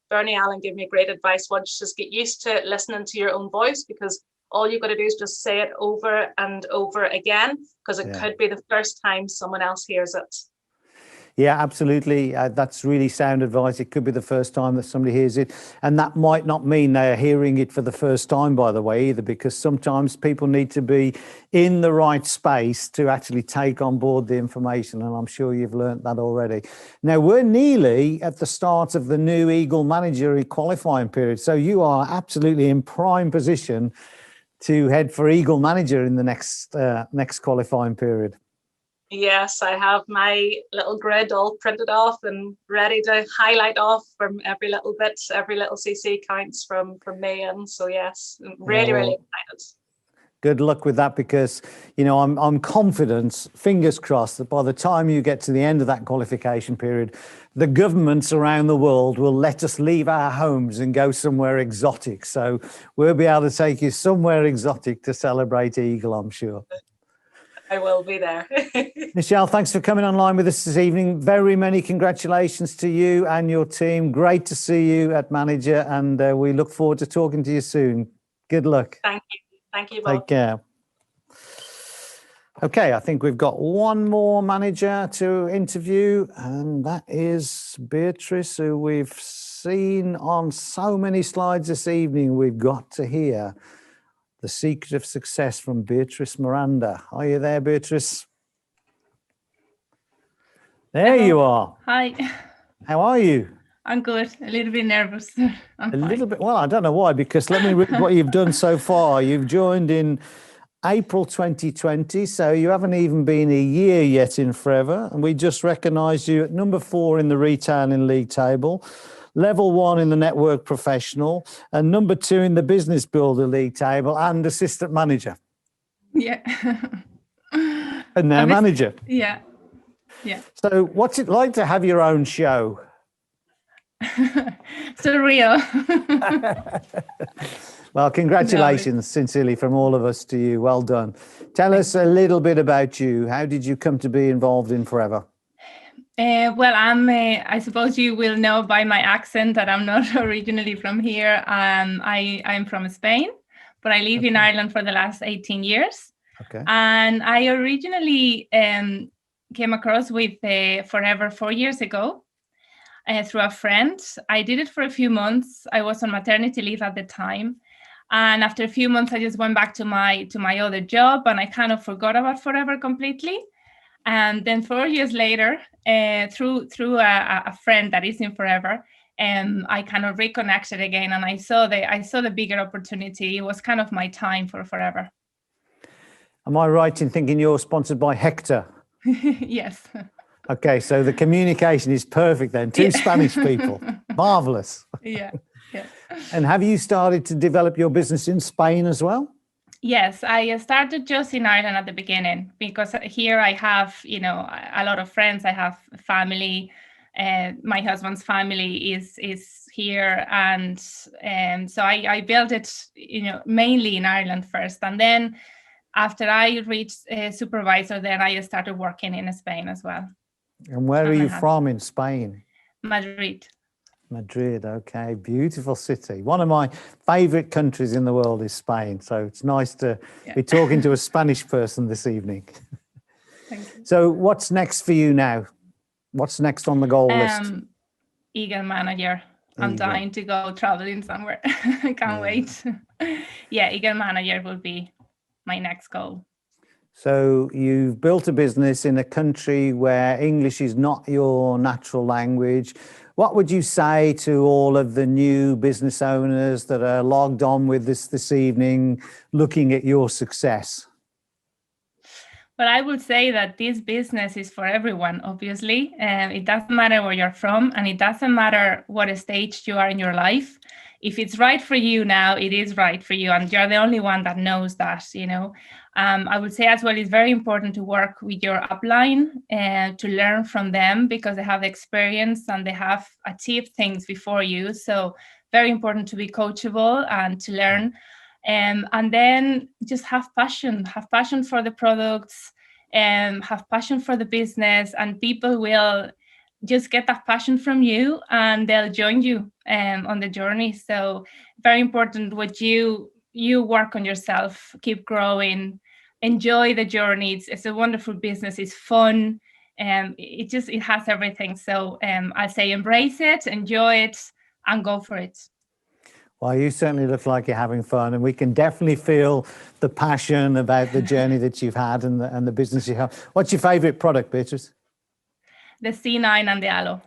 Bernie Allen gave me great advice once, just get used to listening to your own voice, because all you've got to do is just say it over and over again, because it could be the first time someone else hears it. Yeah, absolutely. That's really sound advice. It could be the first time that somebody hears it. And that might not mean they're hearing it for the first time, by the way, either, because sometimes people need to be in the right space to actually take on board the information. And I'm sure you've learnt that already. Now, we're nearly at the start of the new Eagle Manager qualifying period. So you are absolutely in prime position to head for Eagle Manager in the next qualifying period. Yes, I have my little grid all printed off and ready to highlight off from every little bit. Every little CC counts from me in. So yes, I'm really excited. Good luck with that, because I'm confident, fingers crossed, that by the time you get to the end of that qualification period, the governments around the world will let us leave our homes and go somewhere exotic. So we'll be able to take you somewhere exotic to celebrate Eagle, I'm sure. I will be there. Michelle, thanks for coming online with us this evening. Very many congratulations to you and your team. Great to see you at Manager, and we look forward to talking to you soon. Good luck. Thank you. Thank you, Bob. Take care. Okay, I think we've got one more manager to interview, and that is Beatrice, who we've seen on so many slides this evening. We've got to hear the secret of success from Beatrice Miranda. Are you there, Beatrice? There you are. Hi. How are you? I'm good. A little bit nervous. A little bit. Well, I don't know why, because let me read what you've done so far. You've joined in April 2020, so you haven't even been a year yet in Forever. And we just recognised you at number 4 in the Retailing League table, level 1 in the Network Professional, and number 2 in the Business Builder League table, and assistant manager. Yeah. And now manager. Yeah. Yeah. So what's it like to have your own show? Surreal. Well, congratulations, sincerely, from all of us to you. Well done. Tell us a little bit about you. How did you come to be involved in Forever? Well, I suppose you will know by my accent that I'm not originally from here. I'm from Spain, but I live in Ireland for the last 18 years. Okay. And I originally came across with Forever 4 years ago through a friend. I did it for a few months. I was on maternity leave at the time. And after a few months, I just went back to my other job, and I kind of forgot about Forever completely. And then 4 years later, through a friend that is in Forever, I kind of reconnected again, and I saw the bigger opportunity. It was kind of my time for Forever. Am I right in thinking you're sponsored by Hector? Yes. Okay, so the communication is perfect then. Two Spanish people. Marvelous. Yeah. Yeah. And have you started to develop your business in Spain as well? Yes, I started just in Ireland at the beginning because here I have, a lot of friends. I have family. My husband's family is here, and so I built it, mainly in Ireland first, and then after I reached supervisor, then I started working in Spain as well. And where are you from in Spain? Madrid. Madrid, okay, beautiful city. One of my favorite countries in the world is Spain. So it's nice to be talking to a Spanish person this evening. Thank you. So what's next for you now? What's next on the goal list? Eagle manager. I'm dying to go traveling somewhere. I can't wait. Yeah, Eagle manager will be my next goal. So you've built a business in a country where English is not your natural language. What would you say to all of the new business owners that are logged on with this evening, looking at your success? Well, I would say that this business is for everyone, obviously. It doesn't matter where you're from, and it doesn't matter what stage you are in your life. If it's right for you now, it is right for you, and you're the only one that knows that, I would say as well, it's very important to work with your upline and to learn from them because they have experience and they have achieved things before you. So very important to be coachable and to learn. And then just have passion for the products, and have passion for the business, and people will just get that passion from you and they'll join you on the journey. So very important what you work on yourself, keep growing, enjoy the journey. It's a wonderful business. It's fun. It has everything. So I say embrace it, enjoy it, and go for it. Well, you certainly look like you're having fun, and we can definitely feel the passion about the journey that you've had and the business you have. What's your favorite product, Beatrice? The C9 and the Aloe.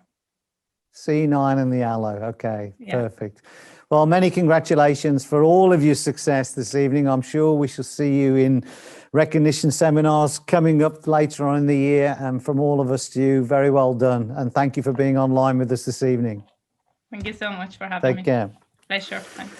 C9 and the Aloe. Okay, perfect. Well, many congratulations for all of your success this evening. I'm sure we shall see you in recognition seminars coming up later on in the year. And from all of us to you, very well done. And thank you for being online with us this evening. Thank you so much for having me. Take care. Pleasure. Thanks.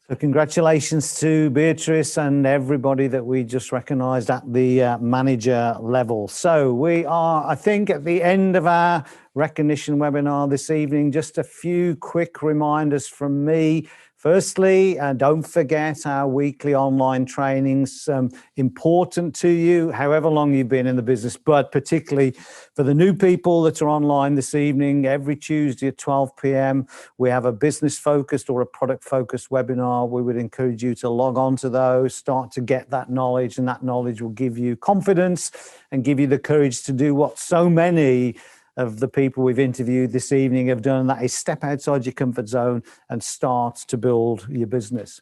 So congratulations to Beatrice and everybody that we just recognised at the manager level. So we are, I think, at the end of our recognition webinar this evening. Just a few quick reminders from me. Firstly, don't forget our weekly online trainings, important to you, however long you've been in the business, but particularly for the new people that are online this evening, every Tuesday at 12 p.m, we have a business-focused or a product-focused webinar. We would encourage you to log on to those, start to get that knowledge, and that knowledge will give you confidence and give you the courage to do what so many of the people we've interviewed this evening have done, and that is step outside your comfort zone and start to build your business.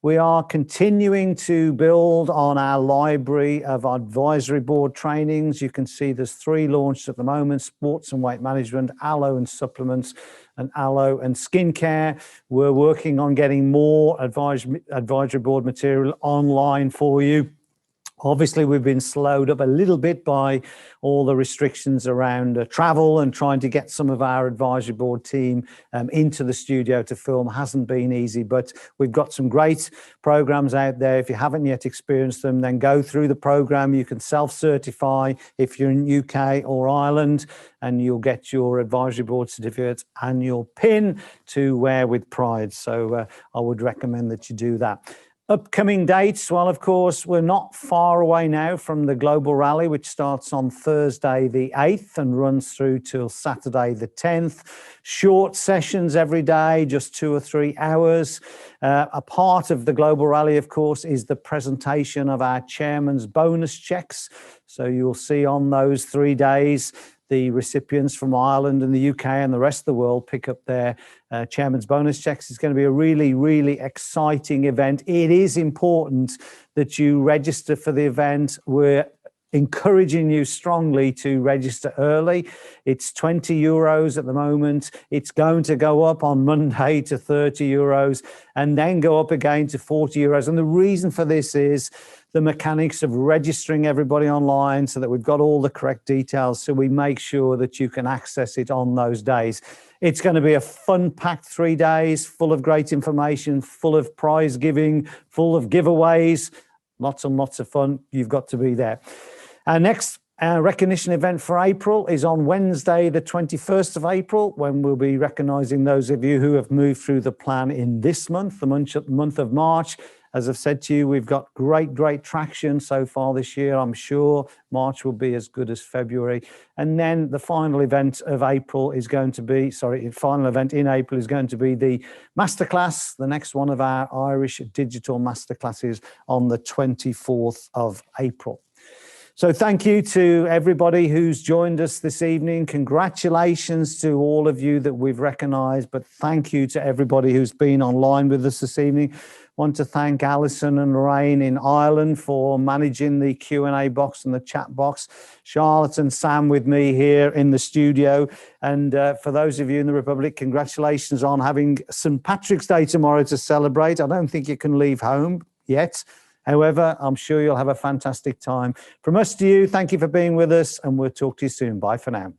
We are continuing to build on our library of advisory board trainings. You can see there's 3 launched at the moment: sports and weight management, Aloe and supplements, and Aloe and skincare. We're working on getting more advisory board material online for you. Obviously, we've been slowed up a little bit by all the restrictions around travel, and trying to get some of our advisory board team into the studio to film hasn't been easy, but we've got some great programs out there. If you haven't yet experienced them, then go through the program. You can self-certify if you're in UK or Ireland, and you'll get your advisory board certificate and your pin to wear with pride. So I would recommend that you do that. Upcoming dates, well, of course, we're not far away now from the Global Rally, which starts on Thursday the 8th and runs through till Saturday the 10th. Short sessions every day, just 2 or 3 hours. A part of the Global Rally, of course, is the presentation of our chairman's bonus checks. So you'll see on those 3 days, the recipients from Ireland and the UK and the rest of the world pick up their chairman's bonus checks. It's going to be a really, really exciting event. It is important that you register for the event. We're encouraging you strongly to register early. It's 20 euros at the moment. It's going to go up on Monday to 30 euros and then go up again to 40 euros. And the reason for this is the mechanics of registering everybody online so that we've got all the correct details, so we make sure that you can access it on those days. It's going to be a fun-packed 3 days, full of great information, full of prize giving, full of giveaways, lots and lots of fun. You've got to be there. Our next recognition event for April is on Wednesday, the 21st of April, when we'll be recognising those of you who have moved through the plan in this month, the month of March. As I've said to you, we've got great traction so far this year. I'm sure March will be as good as February. And then the final event of April is going to be, final event in April is going to be the masterclass, the next one of our Irish digital masterclasses on the 24th of April. So thank you to everybody who's joined us this evening. Congratulations to all of you that we've recognised, but thank you to everybody who's been online with us this evening. Want to thank Alison and Lorraine in Ireland for managing the Q&A box and the chat box. Charlotte and Sam with me here in the studio. And for those of you in the Republic, congratulations on having St. Patrick's Day tomorrow to celebrate. I don't think you can leave home yet. However, I'm sure you'll have a fantastic time. From us to you, thank you for being with us, and we'll talk to you soon. Bye for now.